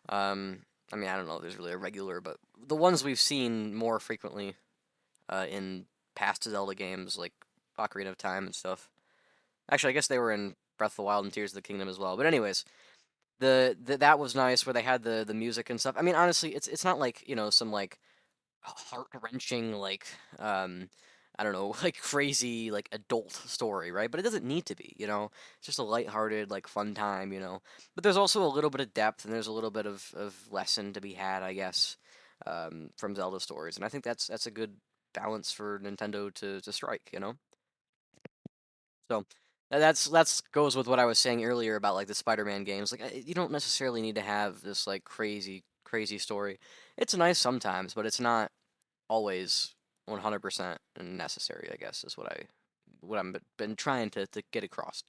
Um, I mean, I don't know if there's really a regular, but the ones we've seen more frequently in past Zelda games, like Ocarina of Time and stuff. Actually, I guess they were in Breath of the Wild and Tears of the Kingdom as well. But anyways, that was nice where they had the music and stuff. I mean, honestly, it's not like some like heart wrenching like um I don't know, like crazy, like adult story, right? But it doesn't need to be, you know? It's just a lighthearted, like fun time, you know? But there's also a little bit of depth and there's a little bit of lesson to be had, I guess, from Zelda stories. And I think that's a good balance for Nintendo to strike, you know? So that's goes with what I was saying earlier about like the Spider-Man games. Like you don't necessarily need to have this like crazy story. It's nice sometimes, but it's not always 100% necessary, I guess, is what I'm been trying to get across.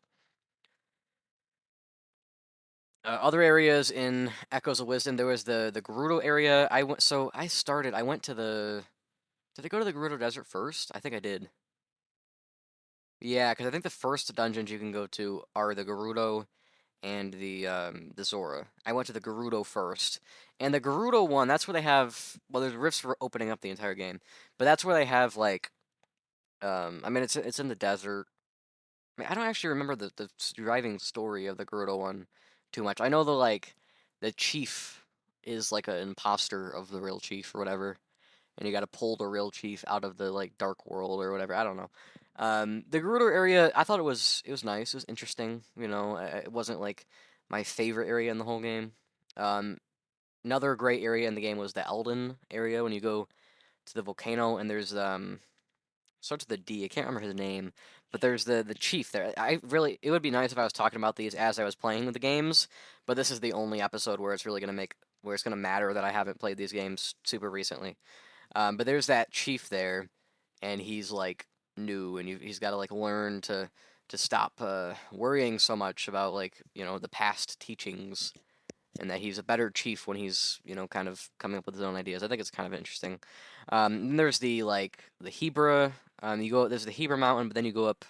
Other areas in Echoes of Wisdom, there was the Gerudo area. I went to the did I go to the Gerudo Desert first? I think I did. Yeah, because I think the first dungeons you can go to are the Gerudo and the Zora. I went to the Gerudo first. And the Gerudo one, that's where they have well, there's rifts for opening up the entire game. But that's where they have like I mean it's in the desert. I mean, I don't actually remember the driving story of the Gerudo one too much. I know the chief is like an imposter of the real chief or whatever, and you got to pull the real chief out of the like dark world or whatever. I don't know. The Gerudo area, I thought it was nice. It was interesting. You know, it wasn't like my favorite area in the whole game. Um, Another great area in the game was the Elden area when you go to the volcano and there's starts with a D. I can't remember his name, but there's the chief there. I really it would be nice if I was talking about these as I was playing the games, but this is the only episode where it's really gonna make where it's gonna matter that I haven't played these games super recently. But there's that chief there, and he's like new, and he's got to like learn to stop worrying so much about like the past teachings, and that he's a better chief when he's kind of coming up with his own ideas. I think it's kind of interesting. Then there's the Hebra. You go there's the Hebra Mountain, but then you go up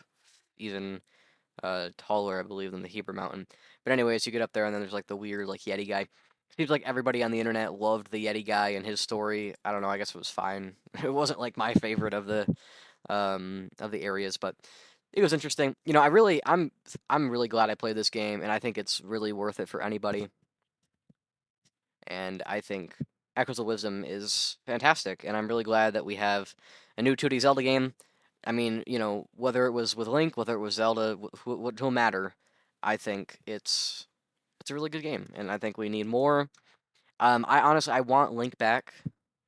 even taller, I believe, than the Hebra Mountain. But anyways, you get up there, and then there's like the weird like Yeti guy. Seems like everybody on the internet loved the Yeti guy and his story. I don't know. I guess it was fine. It wasn't like my favorite of the areas, but it was interesting. I'm really glad I played this game, and I think it's really worth it for anybody. And I think Echoes of Wisdom is fantastic, and I'm really glad that we have a new 2D Zelda game. I mean, whether it was with Link, whether it was Zelda, what don't matter. I think it's a really good game, and I think we need more. I honestly I want Link back.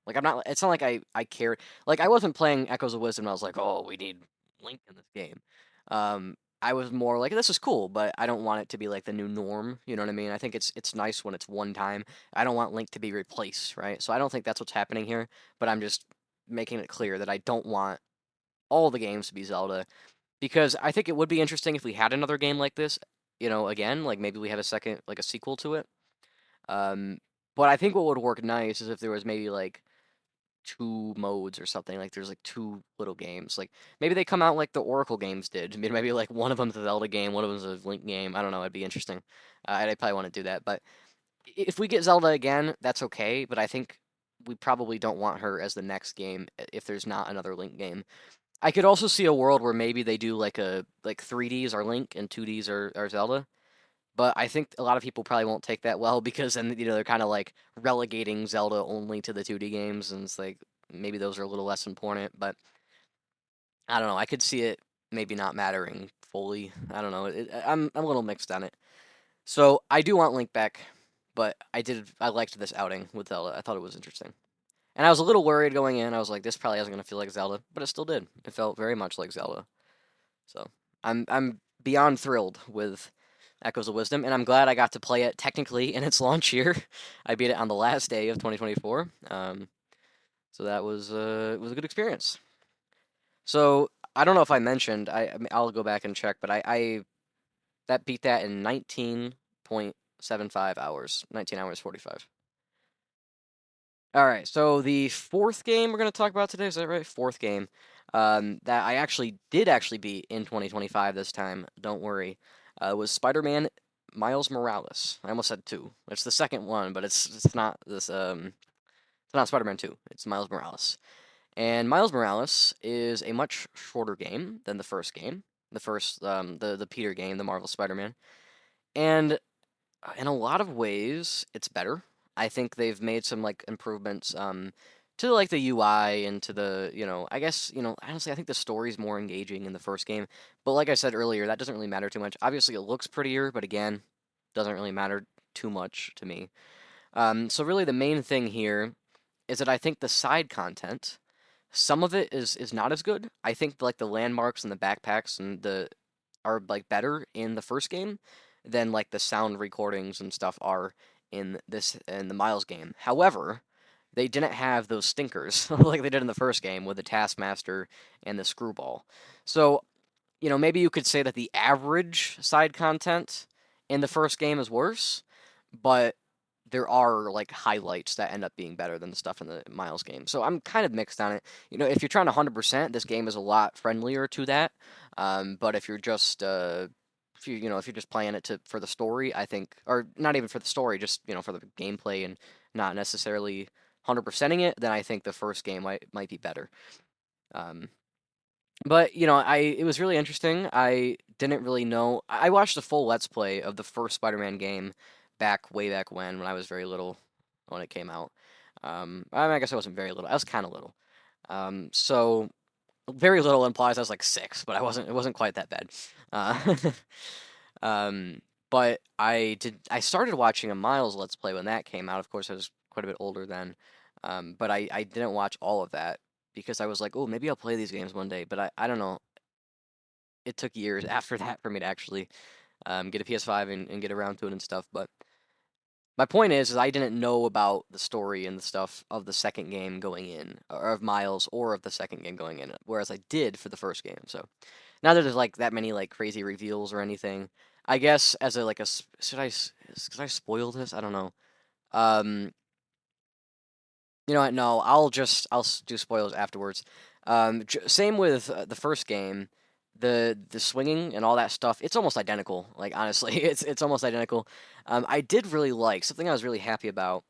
Like I'm not. It's not like I cared. Like I wasn't playing Echoes of Wisdom. And I was like, oh, we need Link in this game. I was more like, this is cool, but I don't want it to be like the new norm. You know what I mean? I think it's nice when it's one time. I don't want Link to be replaced, right? So I don't think that's what's happening here. But I'm just making it clear that I don't want all the games to be Zelda because I think it would be interesting if we had another game like this. Again, like maybe we have a second, like a sequel to it. Um, but I think what would work nice is if there was maybe like two modes or something. Like there's like two little games. Like maybe they come out like the Oracle games did. I mean, maybe like one of them's a Zelda game, one of them's a Link game. I don't know. It'd be interesting. I'd probably want to do that. But if we get Zelda again, that's okay. But I think we probably don't want her as the next game if there's not another Link game. I could also see a world where maybe they do like 3Ds are Link and 2Ds are Zelda. But I think a lot of people probably won't take that well because then they're kind of like relegating Zelda only to the 2D games, and it's like maybe those are a little less important. But I don't know. I could see it maybe not mattering fully. I don't know. I'm a little mixed on it. So I do want Link back, but I liked this outing with Zelda. I thought it was interesting, and I was a little worried going in. I was like, this probably isn't gonna feel like Zelda, but it still did. It felt very much like Zelda. So I'm beyond thrilled with Echoes of Wisdom, and I'm glad I got to play it technically in its launch year. I beat it on the last day of 2024. So that was it was a good experience. So I don't know if I mentioned. I'll go back and check, but I that beat that in 19.75 hours, 19 hours 45. All right, so the fourth game we're gonna talk about today, is that right? Fourth game, that I actually beat in 2025 this time. Don't worry, was Spider-Man Miles Morales. I almost said two. It's the second one, but it's not this it's not Spider-Man 2. It's Miles Morales. And Miles Morales is a much shorter game than the first game, the first the Peter game, the Marvel Spider-Man. And in a lot of ways, it's better. I think they've made some like improvements to like the UI and to the, I guess, honestly, I think the story's more engaging in the first game. But like I said earlier, that doesn't really matter too much. Obviously, it looks prettier, but again, doesn't really matter too much to me. So really, the main thing here is that I think the side content, some of it is not as good. I think like the landmarks and the backpacks and the are like better in the first game than like the sound recordings and stuff are in the Miles game. However, they didn't have those stinkers like they did in the first game with the Taskmaster and the Screwball. So, maybe you could say that the average side content in the first game is worse, but there are like highlights that end up being better than the stuff in the Miles game. So I'm kind of mixed on it. If you're trying to 100%, this game is a lot friendlier to that. But if you're just if you're just playing it to for the story, I think, or not even for the story, just for the gameplay and not necessarily 100%ing it, then I think the first game might be better. Um, but it was really interesting. I didn't really know. I watched a full Let's Play of the first Spider-Man game way back when I was very little when it came out. I guess I wasn't very little. I was kind of little. So very little implies I was like 6, but I wasn't. It wasn't quite that bad. Uh, um, but I started watching a Miles Let's Play when that came out. Of course, I was quite a bit older then. But I didn't watch all of that because I was like, oh, maybe I'll play these games one day. But I don't know. It took years after that for me to actually get a PS5 and get around to it and stuff. But my point is I didn't know about the story and the stuff of the second game going in, or of Miles, or of the second game going in, whereas I did for the first game. So now that there's like that many like crazy reveals or anything, I guess as a like should I spoil this? I don't know. Um, you know what? No, I'll do spoilers afterwards. Same with the first game, the swinging and all that stuff. It's almost identical. Like honestly, it's almost identical. I did really like something I was really happy about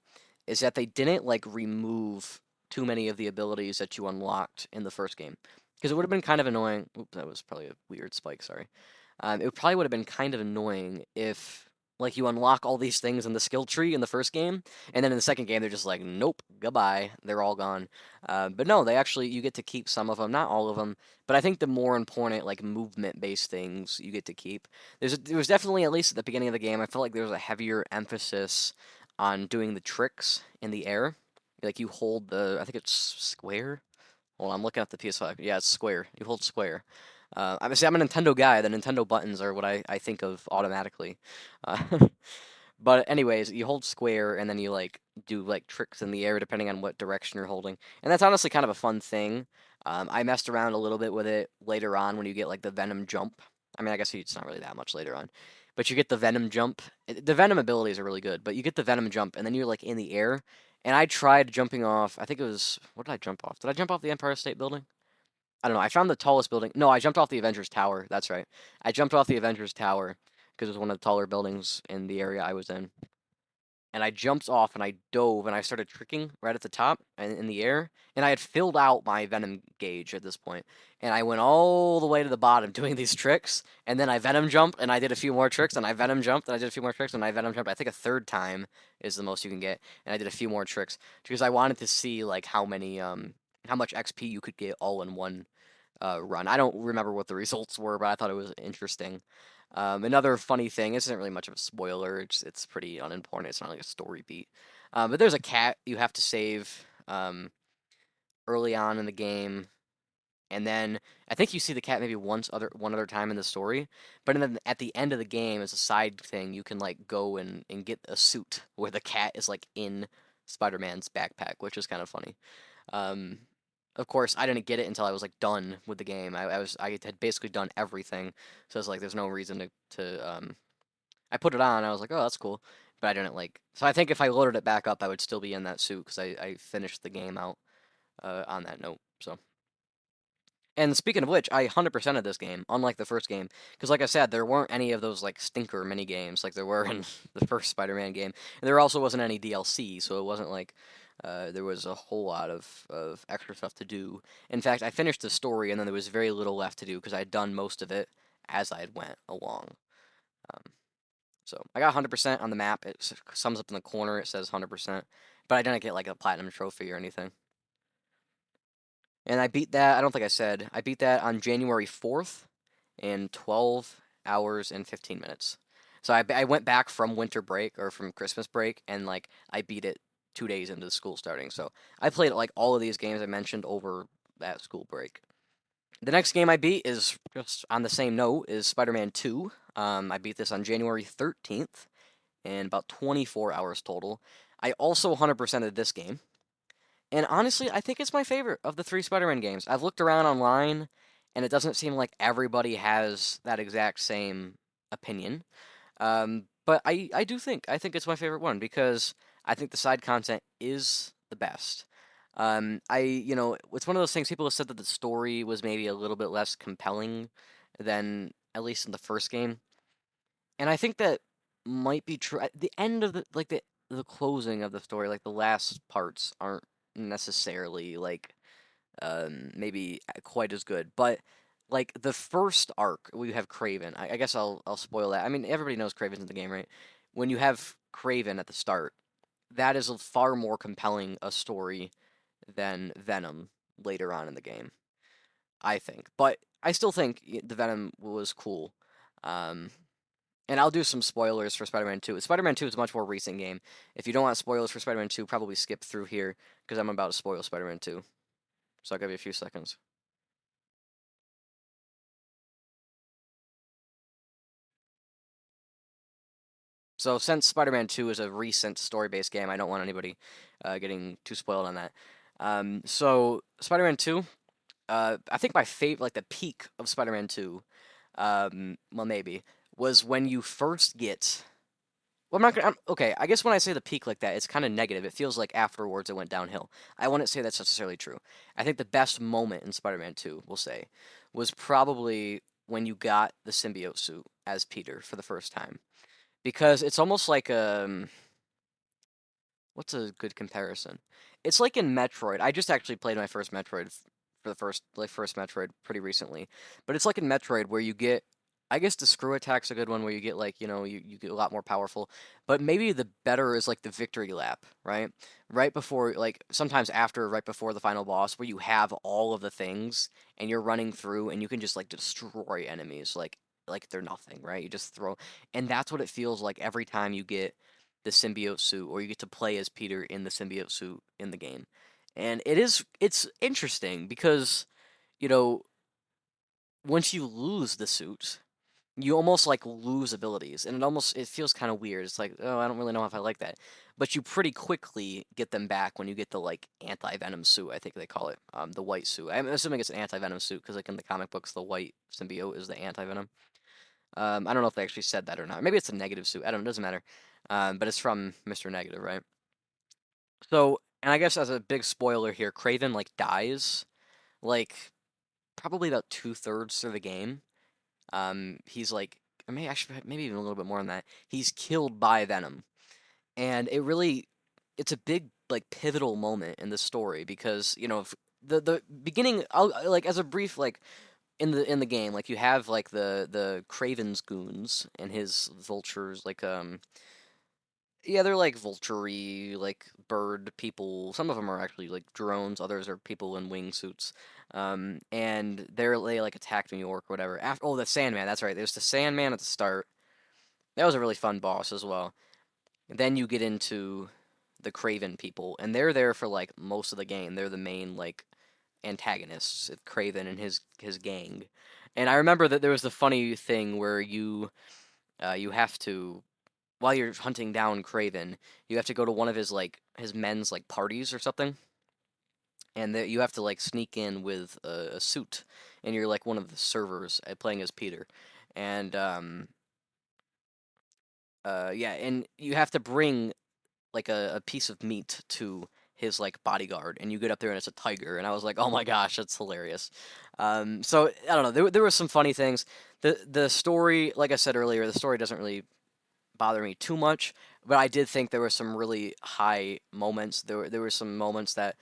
is that they didn't like remove too many of the abilities that you unlocked in the first game because it would have been kind of annoying. Oops, that was probably a weird spike. Sorry. It probably would have been kind of annoying if like you unlock all these things in the skill tree in the first game, and then in the second game they're just like, nope, goodbye, they're all gone. But no, they actually you get to keep some of them, not all of them. But I think the more important like movement-based things you get to keep. There was definitely at least at the beginning of the game, I felt like there was a heavier emphasis on doing the tricks in the air. Like you hold I think it's square. Hold on, I'm looking at the PS5. Yeah, it's square. You hold square. I'm a Nintendo guy. The Nintendo buttons are what I think of automatically. Uh, but anyways, you hold square and then you like do like tricks in the air depending on what direction you're holding, and that's honestly kind of a fun thing. I messed around a little bit with it later on when you get like the Venom jump. I mean, I guess it's not really that much later on, but you get the Venom jump. The Venom abilities are really good, but you get the Venom jump and then you're like in the air. And I tried jumping off. I think it was what did I jump off? Did I jump off the Empire State Building? I don't know. I found the tallest building. No, I jumped off the Avengers Tower. That's right. I jumped off the Avengers Tower because it was one of the taller buildings in the area I was in. And I jumped off and I dove and I started tricking right at the top and in the air. And I had filled out my venom gauge at this point. And I went all the way to the bottom doing these tricks. And then I venom jumped and I did a few more tricks and I venom jumped and I did a few more tricks and I venom jumped. I think a third time is the most you can get. And I did a few more tricks because I wanted to see like how much XP you could get all in one run. I don't remember what the results were, but I thought it was interesting. Another funny thing, this isn't really much of a spoiler, it's pretty unimportant, it's not like a story beat. But there's a cat you have to save early on in the game, and then I think you see the cat maybe one other time in the story, but then at the end of the game, as a side thing, you can like go and get a suit where the cat is like in Spider-Man's backpack, which is kind of funny. Um, of course, I didn't get it until I was like done with the game. I had basically done everything, so it's like there's no reason to. I put it on. I was like, oh, that's cool, but I didn't like. So I think if I loaded it back up, I would still be in that suit because I finished the game out on that note. So. And speaking of which, I 100%ed this game, unlike the first game, because like I said, there weren't any of those like stinker mini games like there were in the first Spider-Man game. And there also wasn't any DLC, so it wasn't like there was a whole lot of extra stuff to do. In fact, I finished the story, and then there was very little left to do because I had done most of it as I had went along. Um, so I got 100% on the map. It sums up in the corner. It says 100%, but I didn't get like a platinum trophy or anything. And I beat that. I don't think I said I beat that on January 4th in 12 hours and 15 minutes. So I went back from winter break or from Christmas break, and like I beat it 2 days into the school starting. So I played like all of these games I mentioned over that school break. The next game I beat is just on the same note is Spider-Man 2. I beat this on January 13th in about 24 hours total. I also 100%ed this game. And honestly, I think it's my favorite of the three Spider-Man games. I've looked around online, and it doesn't seem like everybody has that exact same opinion. But I do think it's my favorite one because I think the side content is the best. It's one of those things people have said that the story was maybe a little bit less compelling than at least in the first game, and I think that might be true. At the end of the closing of the story, like the last parts aren't necessarily like maybe quite as good. But like the first arc, we have Craven. I guess I'll spoil that. I mean, everybody knows Craven's in the game, right? When you have Craven at the start, that is a far more compelling a story than Venom later on in the game, I think. But I still think the Venom was cool. Um, and I'll do some spoilers for Spider-Man 2. Spider-Man 2 is a much more recent game. If you don't want spoilers for Spider-Man 2, probably skip through here because I'm about to spoil Spider-Man 2. So I'll give you a few seconds. So since Spider-Man 2 is a recent story-based game, I don't want anybody getting too spoiled on that. So Spider-Man 2, I think my favorite, like the peak of Spider-Man 2, well maybe, was when you first get. Well, I'm not gonna. Okay, I guess when I say the peak like that, it's kind of negative. It feels like afterwards it went downhill. I wouldn't say that's necessarily true. I think the best moment in Spider-Man 2, we'll say, was probably when you got the symbiote suit as Peter for the first time because it's almost like what's a good comparison? It's like in Metroid. I just actually played my first Metroid for the first Metroid pretty recently, but it's like in Metroid where you get. I guess the screw attack's a good one where you get like, you get a lot more powerful. But maybe the better is like the victory lap, right? Right before like sometimes after right before the final boss where you have all of the things and you're running through and you can just like destroy enemies like they're nothing, right? You just throw and that's what it feels like every time you get the symbiote suit or you get to play as Peter in the symbiote suit in the game. And it's interesting because, you know, once you lose the suit, you almost like lose abilities and it feels kind of weird. It's like, oh, I don't really know if I like that. But you pretty quickly get them back when you get the like anti-venom suit, I think they call it. The white suit. I'm assuming it's an anti-venom suit because like in the comic books the white symbiote is the anti-venom. I don't know if they actually said that or not. Maybe it's a negative suit. I don't know, it doesn't matter. But it's from Mr. Negative, right? So, and I guess as a big spoiler here, Craven like dies like probably about 2/3 through the game. He's like, maybe actually maybe even a little bit more than that. He's killed by Venom, and it's a big like pivotal moment in the story because the beginning. Like as a brief like in the game, like you have like the Craven's goons and his vultures, like yeah, they're like vulture like bird people. Some of them are actually like drones. Others are people in wingsuits. And they like attacked New York or whatever. The Sandman. That's right. There's the Sandman at the start. That was a really fun boss as well. Then you get into the Craven people, and they're there for like most of the game. They're the main like antagonists, Craven and his gang. And I remember that there was the funny thing where you have to while you're hunting down Craven, you have to go to one of his men's like parties or something, and you have to like sneak in with a suit, and you're like one of the servers playing as Peter, and yeah, and you have to bring like a piece of meat to his like bodyguard, and you get up there and it's a tiger, and I was like, oh my gosh, that's hilarious. So I don't know, there were some funny things. The story, like I said earlier, the story doesn't really bother me too much, but I did think there were some really high moments. There were some moments that,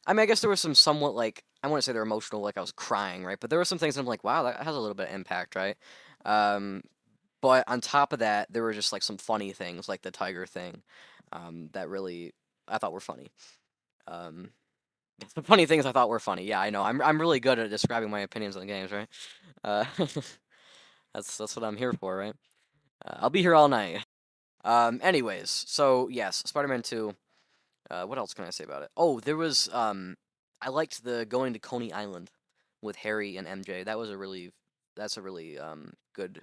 I mean, I guess there were some somewhat like I want to say they're emotional, like I was crying, right? But there were some things that I'm like, wow, that has a little bit of impact, right? Um, but on top of that, there were just like some funny things, like the tiger thing, that really I thought were funny. Um, The funny things I thought were funny. Yeah, I know. I'm really good at describing my opinions on games, right? Uh, that's what I'm here for, right? I'll be here all night. Anyways, so yes, Spider-Man 2. What else can I say about it? Oh, there was I liked the going to Coney Island with Harry and MJ. That's a really good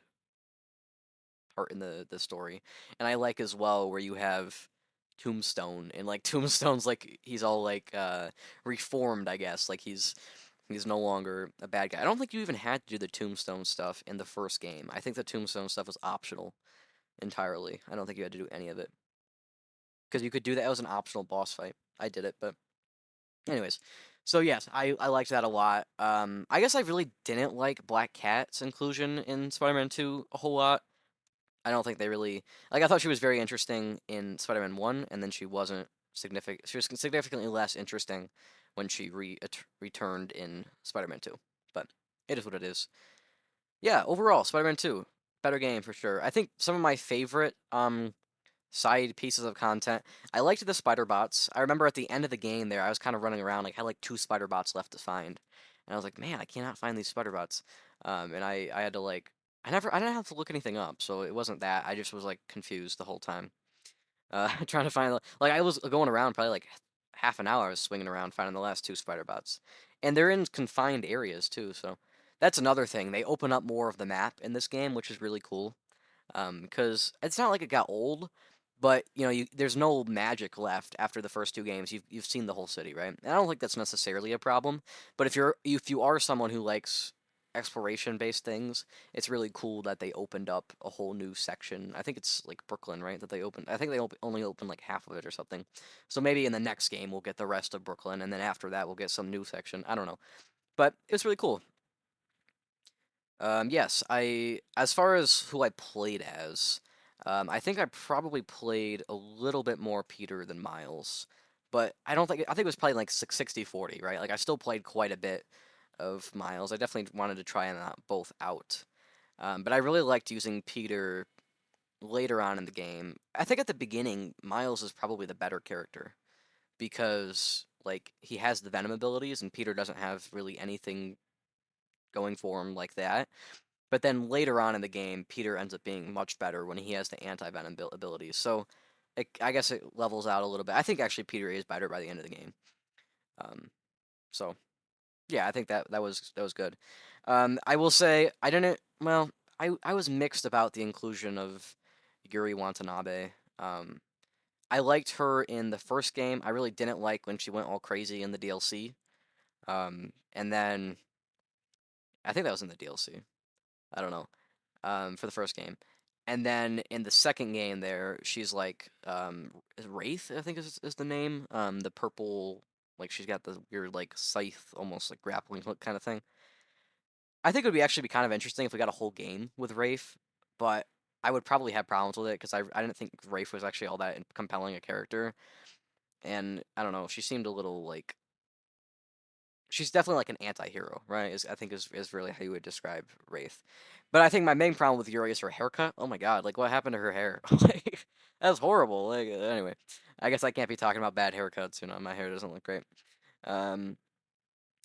part in the story. And I like as well where you have Tombstone and like Tombstone's like he's all like reformed, I guess. Like he's no longer a bad guy. I don't think you even had to do the Tombstone stuff in the first game. I think the Tombstone stuff was optional entirely. I don't think you had to do any of it because you could do that as an optional boss fight. I did it, but anyways. So yes, I liked that a lot. I guess I really didn't like Black Cat's inclusion in Spider-Man 2 a whole lot. I don't think they really like. I thought she was very interesting in Spider-Man 1, and then she wasn't significant. She was significantly less interesting when she returned in Spider-Man 2. But it is what it is. Yeah, overall, Spider-Man 2, better game for sure. I think some of my favorite side pieces of content. I liked the spider bots. I remember at the end of the game there, I was kind of running around, like had like two spider bots left to find, and I was like, man, I cannot find these spider bots. And I had to like, I didn't have to look anything up, so it wasn't that. I just was like confused the whole time, trying to find like I was going around probably like half an hour. I was swinging around finding the last two spider bots, and they're in confined areas too. So that's another thing. They open up more of the map in this game, which is really cool because it's not like it got old, but there's no magic left after the first two games. You've seen the whole city, right? And I don't think that's necessarily a problem, but if you are someone who likes exploration based things, it's really cool that they opened up a whole new section. I think it's like Brooklyn, right? That they opened. I think they only opened like half of it or something. So maybe in the next game we'll get the rest of Brooklyn, and then after that we'll get some new section. I don't know, but it's really cool. Yes, as far as who I played as, I think I probably played a little bit more Peter than Miles, but I think it was probably like 60-40, right? Like I still played quite a bit of Miles. I definitely wanted to try them out both out. But I really liked using Peter later on in the game. I think at the beginning, Miles is probably the better character because like he has the Venom abilities and Peter doesn't have really anything going for him like that. But then later on in the game, Peter ends up being much better when he has the anti-venom abilities. So I guess it levels out a little bit. I think actually Peter is better by the end of the game. Um, so yeah, I think that was good. I will say I didn't. Well, I was mixed about the inclusion of Yuri Watanabe. I liked her in the first game. I really didn't like when she went all crazy in the DLC. And then I think that was in the DLC. I don't know. For the first game. And then in the second game, there she's like Wraith, I think is the name. The purple, like she's got the weird like scythe, almost like grappling hook kind of thing. I think it would be kind of interesting if we got a whole game with Wraith, but I would probably have problems with it because I didn't think Wraith was actually all that compelling a character, and I don't know, she seemed a little like she's definitely like an anti-hero, right? I think is really how you would describe Wraith. But I think my main problem with Yuri is her haircut. Oh my god, like what happened to her hair? Like that's horrible. Like anyway, I guess I can't be talking about bad haircuts. My hair doesn't look great. Um.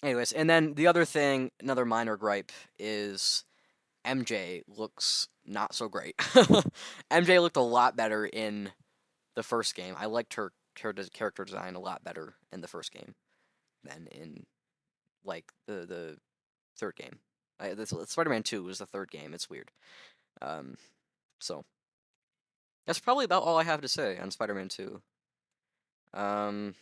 Anyways, and then the other thing, another minor gripe is MJ looks not so great. MJ looked a lot better in the first game. I liked her character design a lot better in the first game than in like the third game. Spider-Man 2 was the third game. It's weird. Um, so that's probably about all I have to say on Spider-Man 2. Um,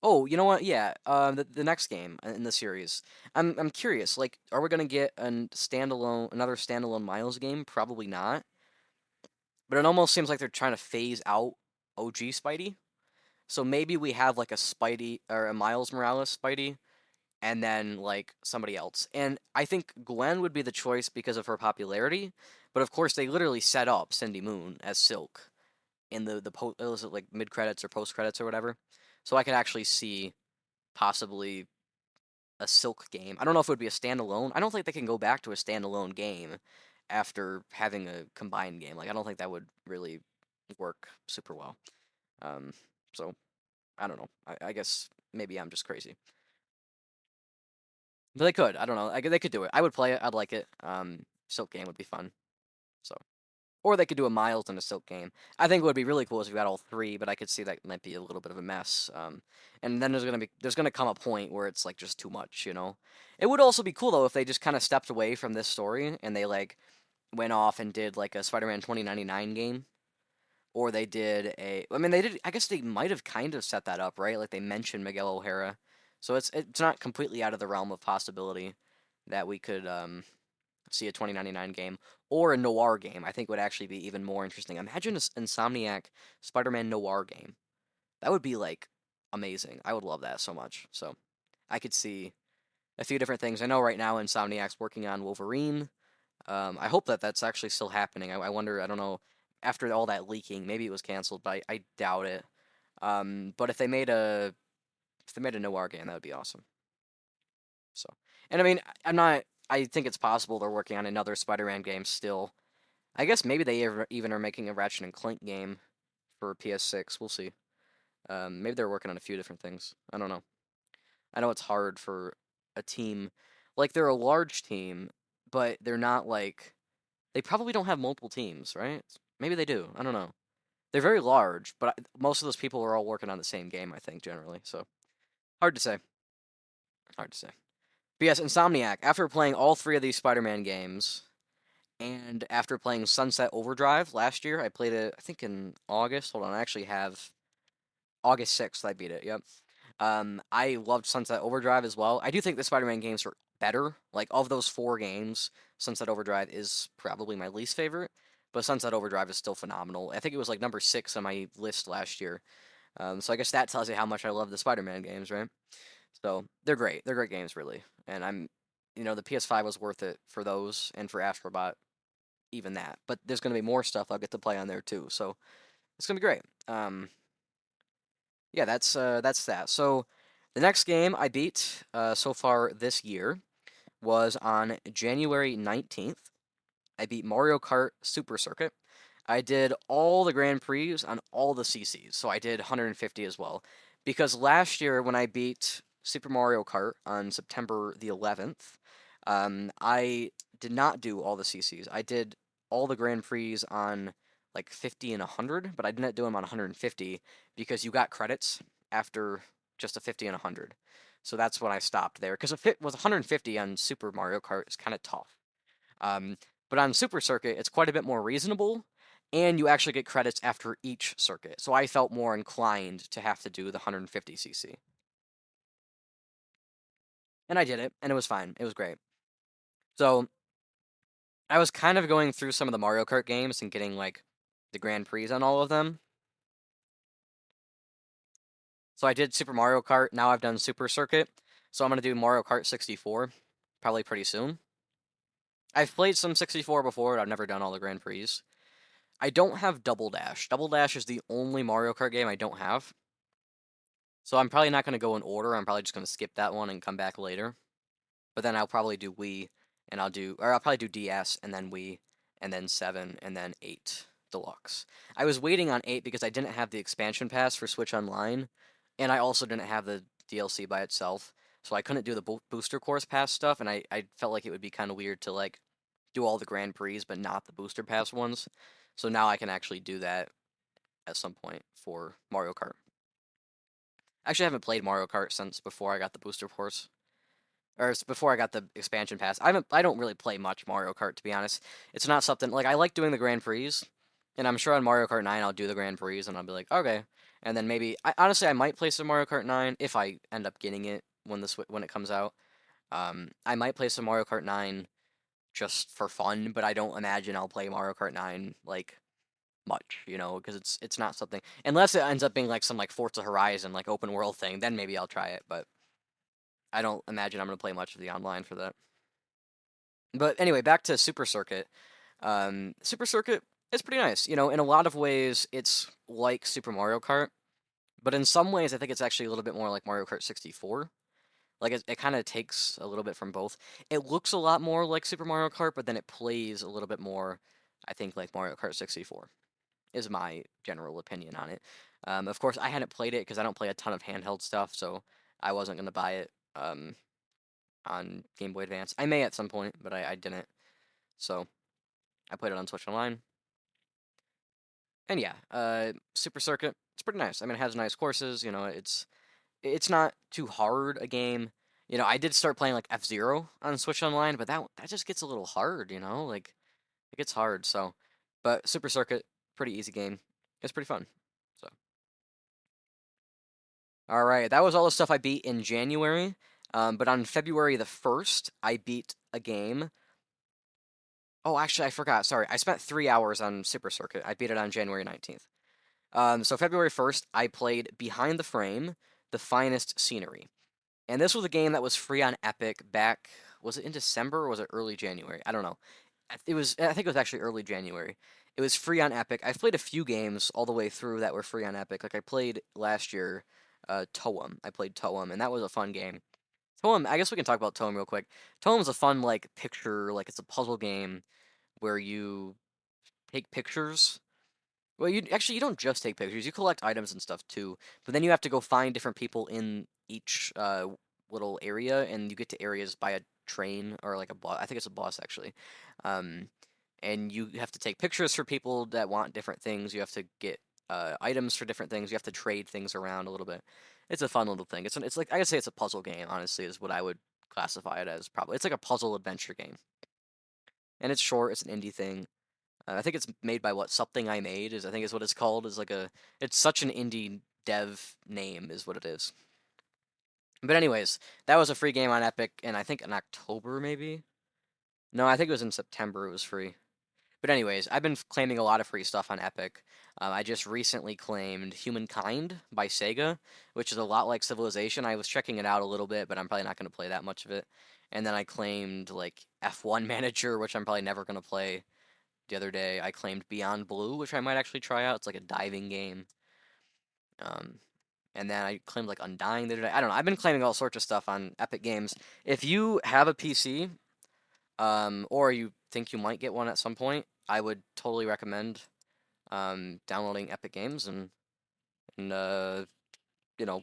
oh, you know what? Yeah. The next game in the series. I'm curious. Like, are we gonna get another standalone Miles game? Probably not. But it almost seems like they're trying to phase out OG Spidey. So maybe we have like a Spidey or a Miles Morales Spidey and then like somebody else. And I think Gwen would be the choice because of her popularity. But of course, they literally set up Cindy Moon as Silk in the post, was it like mid credits or post credits or whatever. So I could actually see possibly a Silk game. I don't know if it would be a standalone. I don't think they can go back to a standalone game after having a combined game. Like I don't think that would really work super well. Um, so I don't know. I guess maybe I'm just crazy. But they could. I don't know. They could do it. I would play it. I'd like it. Silk game would be fun. So, or they could do a Miles and a Silk game. I think what would be really cool is if we got all three, but I could see that might be a little bit of a mess. And then there's gonna come a point where it's like just too much, you know. It would also be cool though if they just kind of stepped away from this story and they like went off and did like a Spider-Man 2099 game, or they did a. I mean, they did. I guess they might have kind of set that up, right? Like they mentioned Miguel O'Hara, so it's not completely out of the realm of possibility that we could see a 2099 game or a noir game. I think would actually be even more interesting. Imagine a Insomniac Spider-Man noir game. That would be like amazing. I would love that so much. So I could see a few different things. I know right now Insomniac's working on Wolverine. I hope that that's actually still happening. I wonder. I don't know. After all that leaking, maybe it was canceled, but I doubt it. But if they made a noir game, that would be awesome. So, and I mean, I'm not. I think it's possible they're working on another Spider-Man game still. I guess maybe they even are making a Ratchet and Clank game for PS6. We'll see. Maybe they're working on a few different things. I don't know. I know it's hard for a team, like they're a large team, but they're not like they probably don't have multiple teams, right? Maybe they do. I don't know. They're very large, but most of those people are all working on the same game, I think, generally. So hard to say. Hard to say. But yes, Insomniac. After playing all three of these Spider-Man games, and after playing Sunset Overdrive last year, I played it. I think in August. Hold on, I actually have August 6th. I beat it. Yep. I loved Sunset Overdrive as well. I do think the Spider-Man games are better. Like of those four games, Sunset Overdrive is probably my least favorite, but Sunset Overdrive is still phenomenal. I think it was like number 6 on my list last year. So I guess that tells you how much I love the Spider-Man games, right? So they're great. They're great games, really. And the PS5 was worth it for those and for Astrobot, even that. But there's gonna be more stuff I'll get to play on there too. So it's gonna be great. Yeah, that's that. So the next game I beat so far this year was on January 19th. I beat Mario Kart Super Circuit. I did all the Grand Prix on all the CCs, so I did 150 as well. Because last year when I beat Super Mario Kart on September the 11th, I did not do all the CCs. I did all the Grand Prix on like 50 and 100, but I didn't do them on 150 because you got credits after just a 50 and 100. So that's when I stopped there because if it was 150 on Super Mario Kart, it's kind of tough. Um, but on Super Circuit, it's quite a bit more reasonable, and you actually get credits after each circuit. So I felt more inclined to have to do the 150cc. And I did it, and it was fine. It was great. So I was kind of going through some of the Mario Kart games and getting like the Grand Prix on all of them. So I did Super Mario Kart. Now I've done Super Circuit. So I'm going to do Mario Kart 64 probably pretty soon. I've played some 64 before, but I've never done all the Grand Prix. I don't have Double Dash. Double Dash is the only Mario Kart game I don't have. So I'm probably not going to go in order. I'm probably just going to skip that one and come back later. But then I'll probably do Wii, and I'll probably do DS, and then Wii, and then 7, and then 8 Deluxe. I was waiting on 8 because I didn't have the expansion pass for Switch Online, and I also didn't have the DLC by itself. So I couldn't do the booster course pass stuff, and I felt like it would be kind of weird to like do all the Grand Prix but not the booster pass ones. So now I can actually do that at some point for Mario Kart. Actually, I haven't played Mario Kart since before I got the booster course, or before I got the expansion pass. I don't really play much Mario Kart to be honest. It's not something like I like doing the Grand Prix, and I'm sure on Mario Kart 9 I'll do the Grand Prix and I'll be like okay, and then maybe honestly I might play some Mario Kart 9 if I end up getting it when it comes out. I might play some Mario Kart 9 just for fun, but I don't imagine I'll play Mario Kart 9 like much, because it's not something unless it ends up being like some like Forza Horizon like open world thing, then maybe I'll try it, but I don't imagine I'm gonna play much of the online for that. But anyway, back to Super Circuit. Super Circuit is pretty nice. In a lot of ways, it's like Super Mario Kart, but in some ways, I think it's actually a little bit more like Mario Kart 64. Like it kind of takes a little bit from both. It looks a lot more like Super Mario Kart, but then it plays a little bit more, I think, like Mario Kart 64 is my general opinion on it. Of course, I hadn't played it because I don't play a ton of handheld stuff, so I wasn't gonna buy it on Game Boy Advance. I may at some point, but I didn't. So I played it on Switch Online. And yeah, Super Circuit, it's pretty nice. I mean, it has nice courses. You know, it's not too hard a game. You know, I did start playing like F-Zero on Switch Online, but that just gets a little hard. You know, like it gets hard. So, but Super Circuit, pretty easy game. It's pretty fun. So, all right, that was all the stuff I beat in January. But on February the 1st, I beat a game. Oh, actually, I forgot. Sorry, I spent 3 hours on Super Circuit. I beat it on January 19th. So February 1st, I played Behind the Frame, The Finest Scenery. And this was a game that was free on Epic back, was it in December or was it early January? I don't know. I think it was actually early January. It was free on Epic. I've played a few games all the way through that were free on Epic. Like I played last year, Toem. I played Toem, and that was a fun game. Toem, I guess we can talk about Toem real quick. Toem's a fun like picture, like it's a puzzle game where you take pictures. Well, you don't just take pictures. You collect items and stuff too. But then you have to go find different people in each little area, and you get to areas by a train or like a bus. I think it's a bus actually. Um, and you have to take pictures for people that want different things. You have to get items for different things. You have to trade things around a little bit. It's a fun little thing. It's like I would say it's a puzzle game. Honestly, is what I would classify it as. Probably it's like a puzzle adventure game, and it's short. It's an indie thing. I think it's made by what Something I Made is. I think is what it's called. Is like a. It's such an indie dev name is what it is. But anyways, that was a free game on Epic, and I think in October maybe. No, I think it was in September. It was free. But anyways, I've been claiming a lot of free stuff on Epic. I just recently claimed Humankind by Sega, which is a lot like Civilization. I was checking it out a little bit, but I'm probably not going to play that much of it. And then I claimed like F1 Manager, which I'm probably never going to play. The other day, I claimed Beyond Blue, which I might actually try out. It's like a diving game. Um, and then I claimed like Undying the other day. I don't know. I've been claiming all sorts of stuff on Epic Games. If you have a PC, or you think you might get one at some point, I would totally recommend downloading Epic Games and you know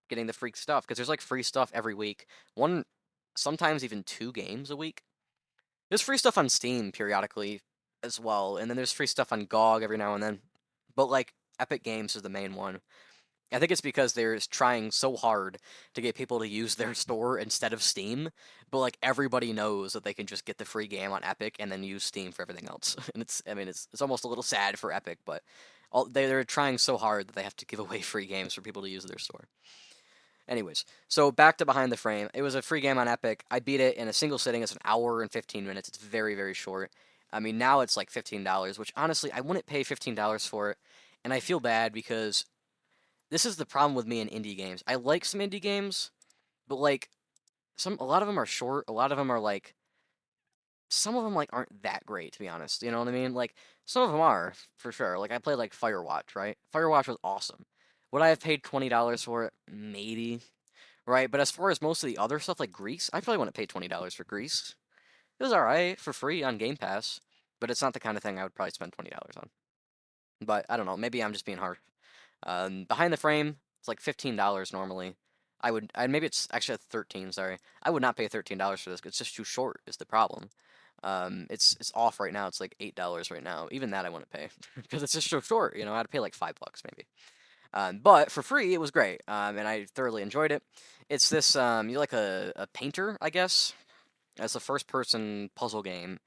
getting the free stuff because there's like free stuff every week. One, sometimes even 2 games a week. There's free stuff on Steam periodically as well, and then there's free stuff on GOG every now and then. But like Epic Games is the main one. I think it's because they're trying so hard to get people to use their store instead of Steam, but like everybody knows that they can just get the free game on Epic and then use Steam for everything else. And it's almost a little sad for Epic, but they're trying so hard that they have to give away free games for people to use their store. Anyways, so back to Behind the Frame. It was a free game on Epic. I beat it in a single sitting. It's an hour and 15 minutes. It's very, very short. I mean, now it's like $15, which honestly, I wouldn't pay $15 for it. And I feel bad because this is the problem with me in indie games. I like some indie games, but like a lot of them are short. A lot of them are like some of them like aren't that great to be honest. You know what I mean? Like some of them are for sure. Like I played like Firewatch, right? Firewatch was awesome. Would I have paid $20 for it? Maybe. Right, but as far as most of the other stuff like Grease, I probably wouldn't pay $20 for Grease. It was alright for free on Game Pass, but it's not the kind of thing I would probably spend $20 on. But I don't know, maybe I'm just being harsh. Behind the Frame, it's like $15 normally. Maybe it's actually 13, sorry. I would not pay $13 for this. It's just too short is the problem. It's off right now. It's like $8 right now. Even that I wouldn't pay because it's just so short. You know, I'd pay like $5 maybe. But for free, it was great, and I thoroughly enjoyed it. It's this you're like a painter, I guess. It's a first-person puzzle game.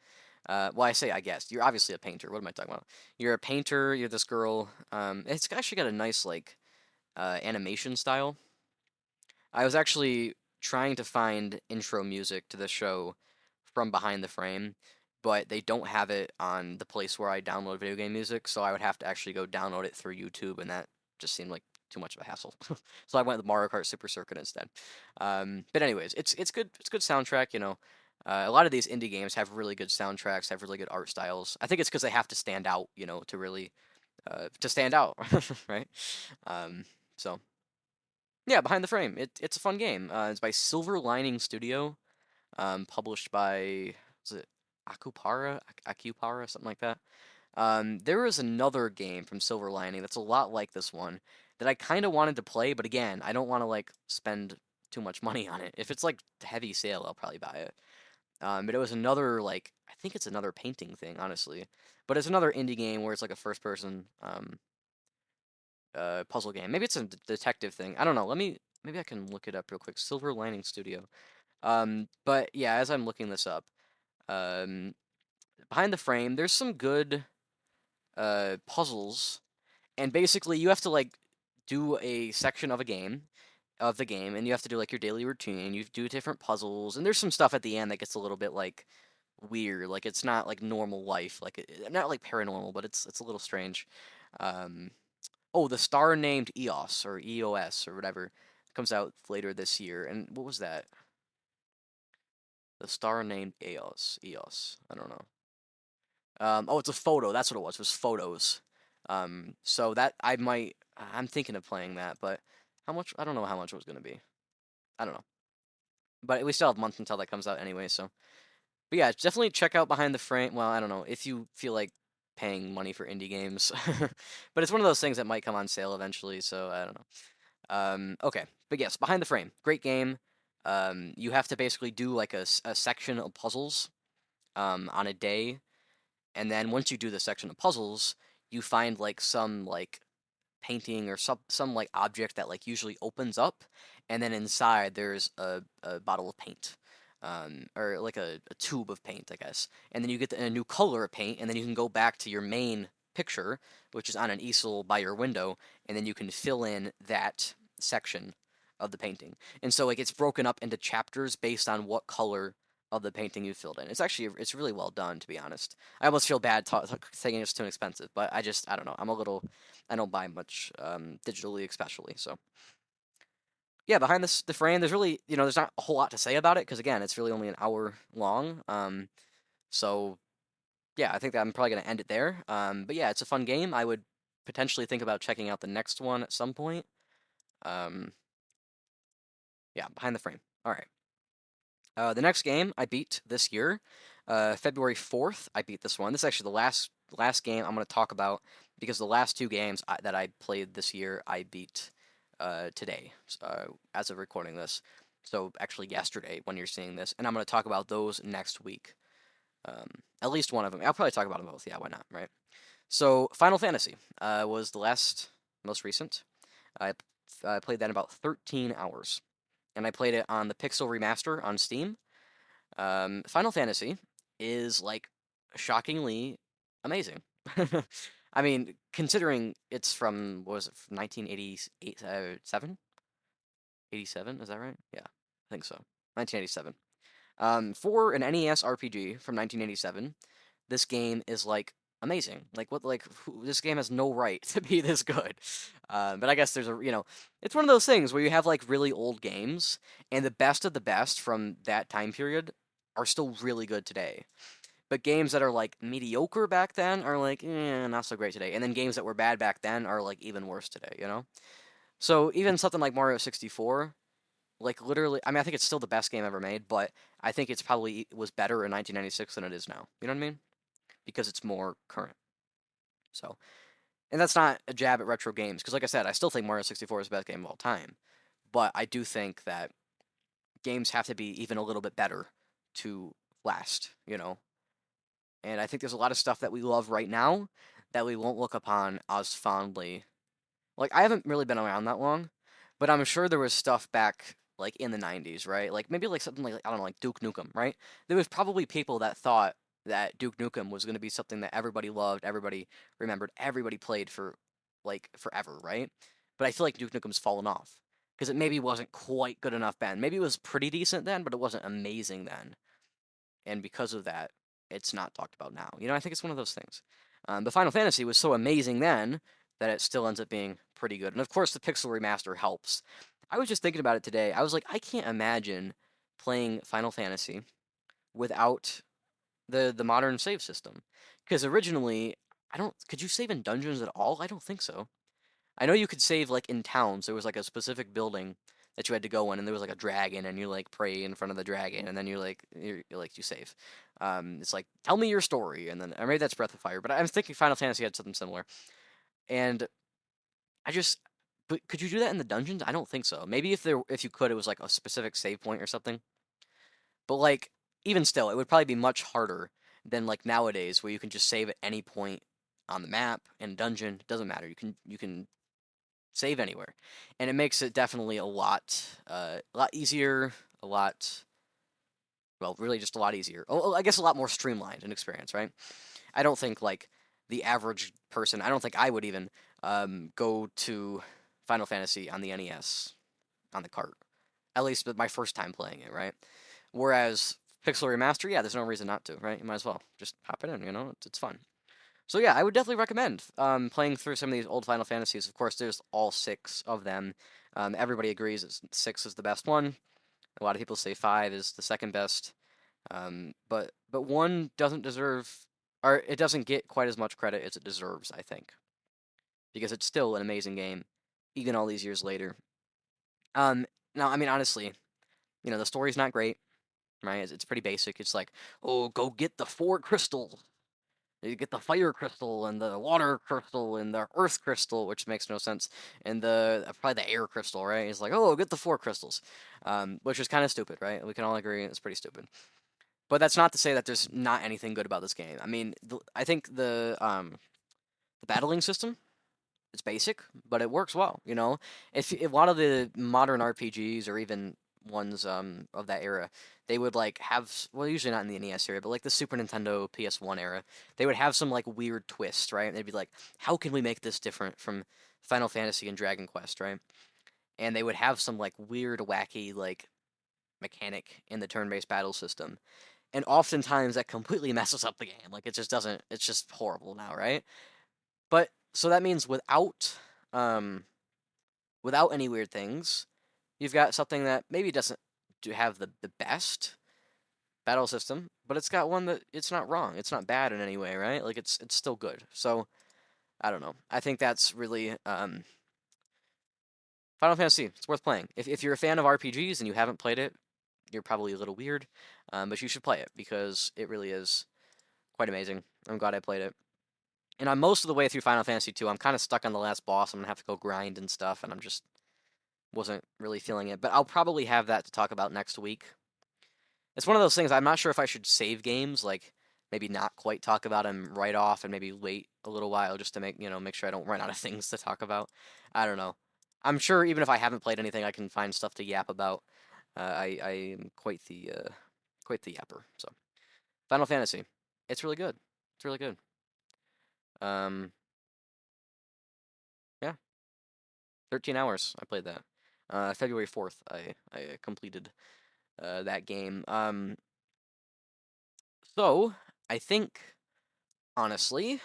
Well, I say I guess you're obviously a painter. What am I talking about? You're a painter. You're this girl. It's actually got a nice like animation style. I was actually trying to find intro music to the show from Behind the Frame, but they don't have it on the place where I download video game music, so I would have to actually go download it through YouTube, and that just seemed like too much of a hassle. So I went with Mario Kart Super Circuit instead. But anyways, it's good. It's good soundtrack. You know, a lot of these indie games have really good soundtracks, have really good art styles. I think it's because they have to stand out. You know, to really to stand out, right? Um, so yeah, Behind the Frame. It's a fun game. It's by Silver Lining Studio, published by is it Akupara, something like that. There is another game from Silver Lining that's a lot like this one that I kind of wanted to play, but again, I don't want to like spend too much money on it. If it's like heavy sale, I'll probably buy it. But it was another like I think it's another painting thing, honestly. But it's another indie game where it's like a first person puzzle game. Maybe it's a detective thing. I don't know. Maybe I can look it up real quick. Silver Lining Studio. But yeah, as I'm looking this up, um, behind the frame, there's some good puzzles, and basically you have to like do a section of the game, and you have to do like your daily routine. You do different puzzles, and there's some stuff at the end that gets a little bit like weird. Like it's not like normal life, like not like paranormal, but it's a little strange. Um, oh, the star named EOS or EOS or whatever comes out later this year. And what was that? The star named EOS. EOS. I don't know. Oh, it's a photo. That's what it was. It was photos. So that I might. I'm thinking of playing that, but how much? I don't know how much it was gonna be. I don't know. But we still have months until that comes out anyway. So, but yeah, definitely check out Behind the Frame. Well, I don't know if you feel like paying money for indie games, but it's one of those things that might come on sale eventually. So I don't know. Okay, but yes, Behind the Frame, great game. You have to basically do like a section of puzzles on a day, and then once you do the section of puzzles, you find like some like painting or some like object that like usually opens up, and then inside there's a bottle of paint, or like a tube of paint, I guess. And then you get a new color of paint, and then you can go back to your main picture, which is on an easel by your window, and then you can fill in that section of the painting. And so like it's broken up into chapters based on what color of the painting you filled in. It's really well done, to be honest. I almost feel bad saying it's too expensive, but I don't know. I don't buy much digitally, especially. So yeah, behind the frame, there's really there's not a whole lot to say about it because again, it's really only an hour long. So yeah, I think that I'm probably gonna end it there. But yeah, it's a fun game. I would potentially think about checking out the next one at some point. Um, yeah, behind the frame. All right. The next game I beat this year, February 4th, I beat this one. This is actually the last game I'm going to talk about because the last two games that I played this year I beat today as of recording this. So actually yesterday when you're seeing this, and I'm going to talk about those next week. Um, at least one of them. I'll probably talk about them both. Yeah, why not, right? So Final Fantasy was the most recent. I played that in about 13 hours, and I played it on the Pixel Remaster on Steam. Final Fantasy is like shockingly amazing. I mean, considering it's from what was it, 1988, 87? Is that right? Yeah, I think so. 1987. For an NES RPG from 1987, this game is like amazing. Like this game has no right to be this good. But I guess it's one of those things where you have like really old games, and the best of the best from that time period are still really good today. But games that are like mediocre back then are like, not so great today. And then games that were bad back then are like even worse today, you know? So even something like Mario 64, like literally, I mean, I think it's still the best game ever made, but I think it's probably was better in 1996 than it is now. You know what I mean? Because it's more current. So, and that's not a jab at retro games, because like I said, I still think Mario 64 is the best game of all time. But I do think that games have to be even a little bit better to last, you know? And I think there's a lot of stuff that we love right now that we won't look upon as fondly. Like, I haven't really been around that long, but I'm sure there was stuff back like in the 90s, right? Like maybe like something like I don't know, like Duke Nukem, right? There was probably people that thought that Duke Nukem was going to be something that everybody loved, everybody remembered, everybody played for like forever, right? But I feel like Duke Nukem's fallen off because it maybe wasn't quite good enough then. Maybe it was pretty decent then, but it wasn't amazing then. And because of that, it's not talked about now. You know, I think it's one of those things. The Final Fantasy was so amazing then that it still ends up being pretty good. And of course, the Pixel Remaster helps. I was just thinking about it today. I was like, I can't imagine playing Final Fantasy without the modern save system. Because originally, I don't. Could you save in dungeons at all? I don't think so. I know you could save like in towns. There was like a specific building that you had to go in, and there was like a dragon, and you like pray in front of the dragon, and then you save. It's like, tell me your story, and then or maybe that's Breath of Fire, but I'm thinking Final Fantasy had something similar. And I just, but could you do that in the dungeons? I don't think so. Maybe if you could, it was like a specific save point or something. But like, even still, it would probably be much harder than like nowadays, where you can just save at any point on the map in a dungeon. It doesn't matter. You can save anywhere, and it makes it definitely a lot easier, a lot well, really just a lot easier. Oh, I guess a lot more streamlined in experience, right? I don't think like the average person. I don't think I would even go to Final Fantasy on the NES on the cart. At least with my first time playing it, right? Whereas Pixel Remaster, yeah, there's no reason not to, right? You might as well just hop it in, it's fun. So yeah, I would definitely recommend playing through some of these old Final Fantasies. Of course, there's all six of them. Everybody agrees that six is the best one. A lot of people say five is the second best. But one doesn't deserve, or it doesn't get quite as much credit as it deserves, I think, because it's still an amazing game, even all these years later. Um, Now, I mean, honestly, the story's not great, right? It's pretty basic. It's like, oh, go get the four crystals. You get the fire crystal and the water crystal and the earth crystal, which makes no sense, and the probably the air crystal, right? It's like, oh, get the four crystals, which is kind of stupid, right? We can all agree it's pretty stupid. But that's not to say that there's not anything good about this game. I mean, I think the battling system it's basic, but it works well. If a lot of the modern RPGs or even ones of that era, they would like have well, usually not in the NES era, but like the Super Nintendo PS1 era, they would have some like weird twist, right? And they'd be like, how can we make this different from Final Fantasy and Dragon Quest, right? And they would have some like weird, wacky like mechanic in the turn-based battle system, and oftentimes that completely messes up the game. Like it just doesn't. It's just horrible now, right? But so that means um, without any weird things, you've got something that maybe doesn't have the best battle system, but it's got one that it's not wrong. It's not bad in any way, right? Like it's still good. So I don't know. I think that's really Final Fantasy. It's worth playing. If you're a fan of RPGs and you haven't played it, you're probably a little weird, but you should play it because it really is quite amazing. I'm glad I played it. And I'm most of the way through Final Fantasy 2. I'm kind of stuck on the last boss. I'm gonna have to go grind and stuff, and I'm just wasn't really feeling it. But I'll probably have that to talk about next week. It's one of those things. I'm not sure if I should save games, like maybe not quite talk about them right off, and maybe wait a little while just to make sure I don't run out of things to talk about. I don't know. I'm sure even if I haven't played anything, I can find stuff to yap about. I am quite the yapper. So Final Fantasy, it's really good. It's really good. Um, yeah, 13 hours I played that. February 4th, I completed that game. So I think honestly,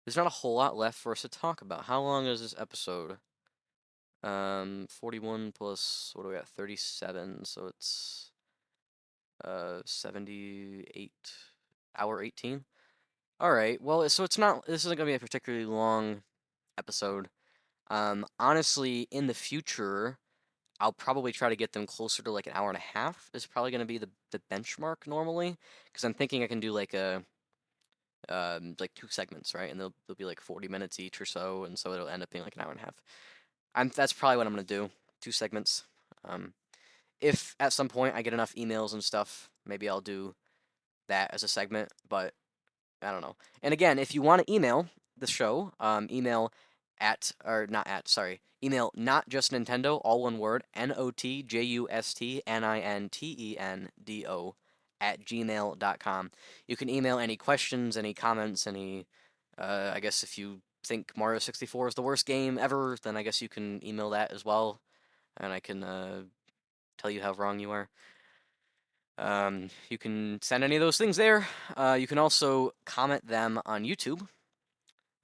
there's not a whole lot left for us to talk about. How long is this episode? 41 plus what do we got? 37. So it's 78 hour 18. All right. Well, so it's not. This isn't gonna be a particularly long episode. Honestly, in the future, I'll probably try to get them closer to like an hour and a half. Is probably gonna be the benchmark normally, because I'm thinking I can do like two segments, right? And they'll be like 40 minutes each or so, and so it'll end up being like an hour and a half. That's probably what I'm gonna do. Two segments. Um, if at some point I get enough emails and stuff, maybe I'll do that as a segment. But I don't know. And again, if you want to email the show, email at or not at sorry, email not just Nintendo, all one word, NOTJUSTNINTENDO at gmail.com. You can email any questions, any comments, any I guess if you think Mario 64 is the worst game ever, then I guess you can email that as well, and I can tell you how wrong you are. You can send any of those things there. You can also comment them on YouTube.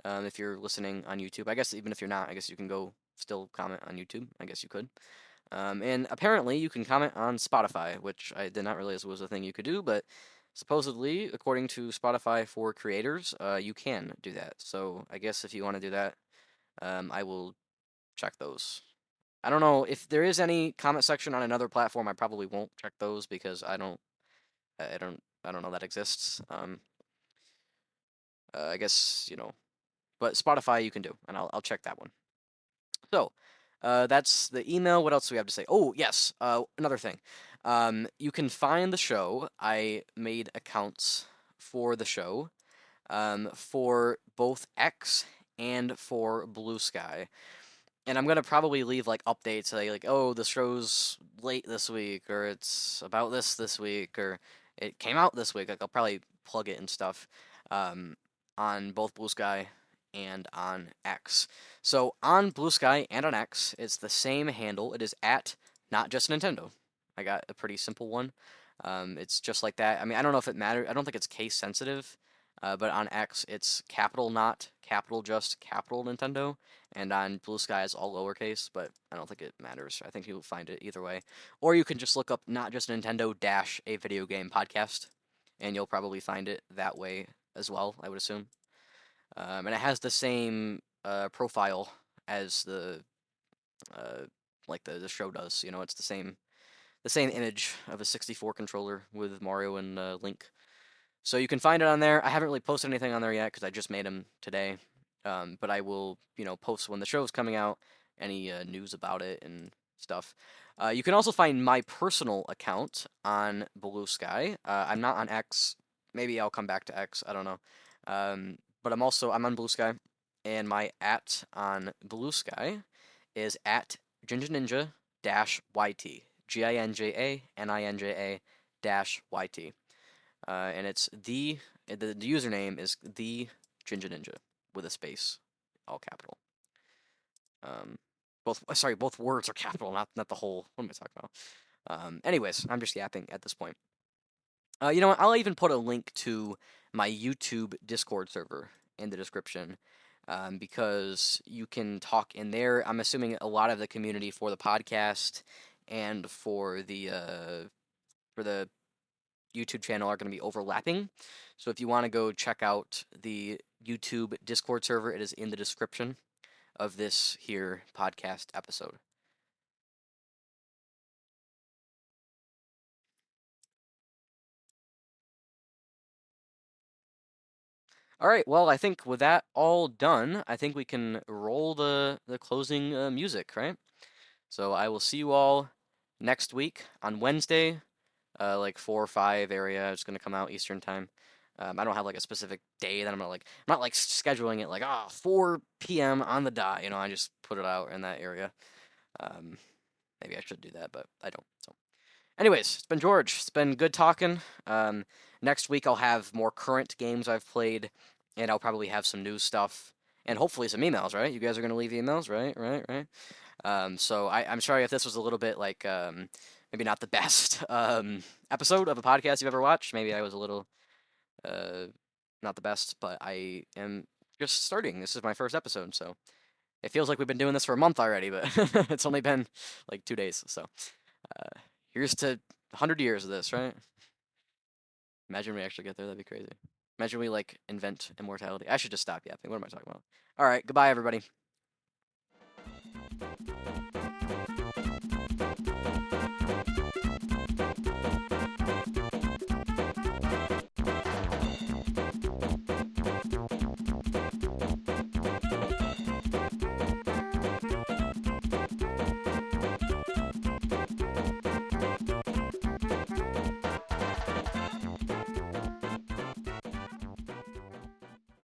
If you're listening on YouTube, I guess even if you're not, I guess you can go still comment on YouTube. I guess you could. And apparently you can comment on Spotify, which I did not realize was a thing you could do, but supposedly, according to Spotify for creators, you can do that. So I guess if you want to do that, I will check those. I don't know if there is any comment section on another platform. I probably won't check those because I don't I don't know that exists. I guess but Spotify you can do, and I'll check that one. So, that's the email. What else do we have to say? Oh, yes. Another thing. You can find the show. I made accounts for the show, for both X and for Blue Sky. And I'm gonna probably leave like updates like, oh, the show's late this week, or it's about this week, or it came out this week. Like I'll probably plug it and stuff, um, on both Blue Sky and on X. So on Blue Sky and on X, it's the same handle. It is at not just Nintendo. I got a pretty simple one. It's just like that. I mean, I don't know if it matters. I don't think it's case sensitive. But on X, it's capital not, capital just, capital Nintendo, and on Blue Sky it's all lowercase, but I don't think it matters. I think you'll find it either way. Or you can just look up not just Nintendo dash a video game podcast, and you'll probably find it that way as well, I would assume. And it has the same profile as uh, the show does. It's the same image of a 64 controller with Mario and Link. So you can find it on there. I haven't really posted anything on there yet because I just made them today. But I will, post when the show's coming out, any news about it and stuff. You can also find my personal account on Blue Sky. I'm not on X. Maybe I'll come back to X. I don't know. But I'm on Blue Sky, and my at on Blue Sky is at Ginger Ninja dash YT. GINJANINJA dash YT. And it's the username is the Ginger Ninja with a space, all capital. Both words are capital, not the whole. What am I talking about? Anyways, I'm just yapping at this point. You know what? I'll even put a link to my YouTube Discord server in the description, because you can talk in there. I'm assuming a lot of the community for the podcast and for the YouTube channel are going to be overlapping. So if you want to go check out the YouTube Discord server, it is in the description of this here podcast episode. All right, well, I think with that all done, I think we can roll the closing music, right? So I will see you all next week on Wednesday, like 4 or 5 area. It's gonna come out Eastern time. I don't have like a specific day that I'm not like scheduling it like 4 p.m. on the dot. I just put it out in that area. Um, Maybe I should do that, but I don't. So, anyways, it's been George. It's been good talking. Next week I'll have more current games I've played, and I'll probably have some new stuff, and hopefully some emails. Right? You guys are gonna leave emails, right? Right? Right? So I'm sorry if this was a little bit like maybe not the best episode of a podcast you've ever watched. Maybe I was a little uh, not the best, but I am just starting. This is my first episode, so it feels like we've been doing this for a month already, but it's only been like 2 days. So here's to 100 years of this, right? Imagine we actually get there. That'd be crazy. Imagine we like invent immortality. I should just stop yapping. What am I talking about? All right. Goodbye, everybody.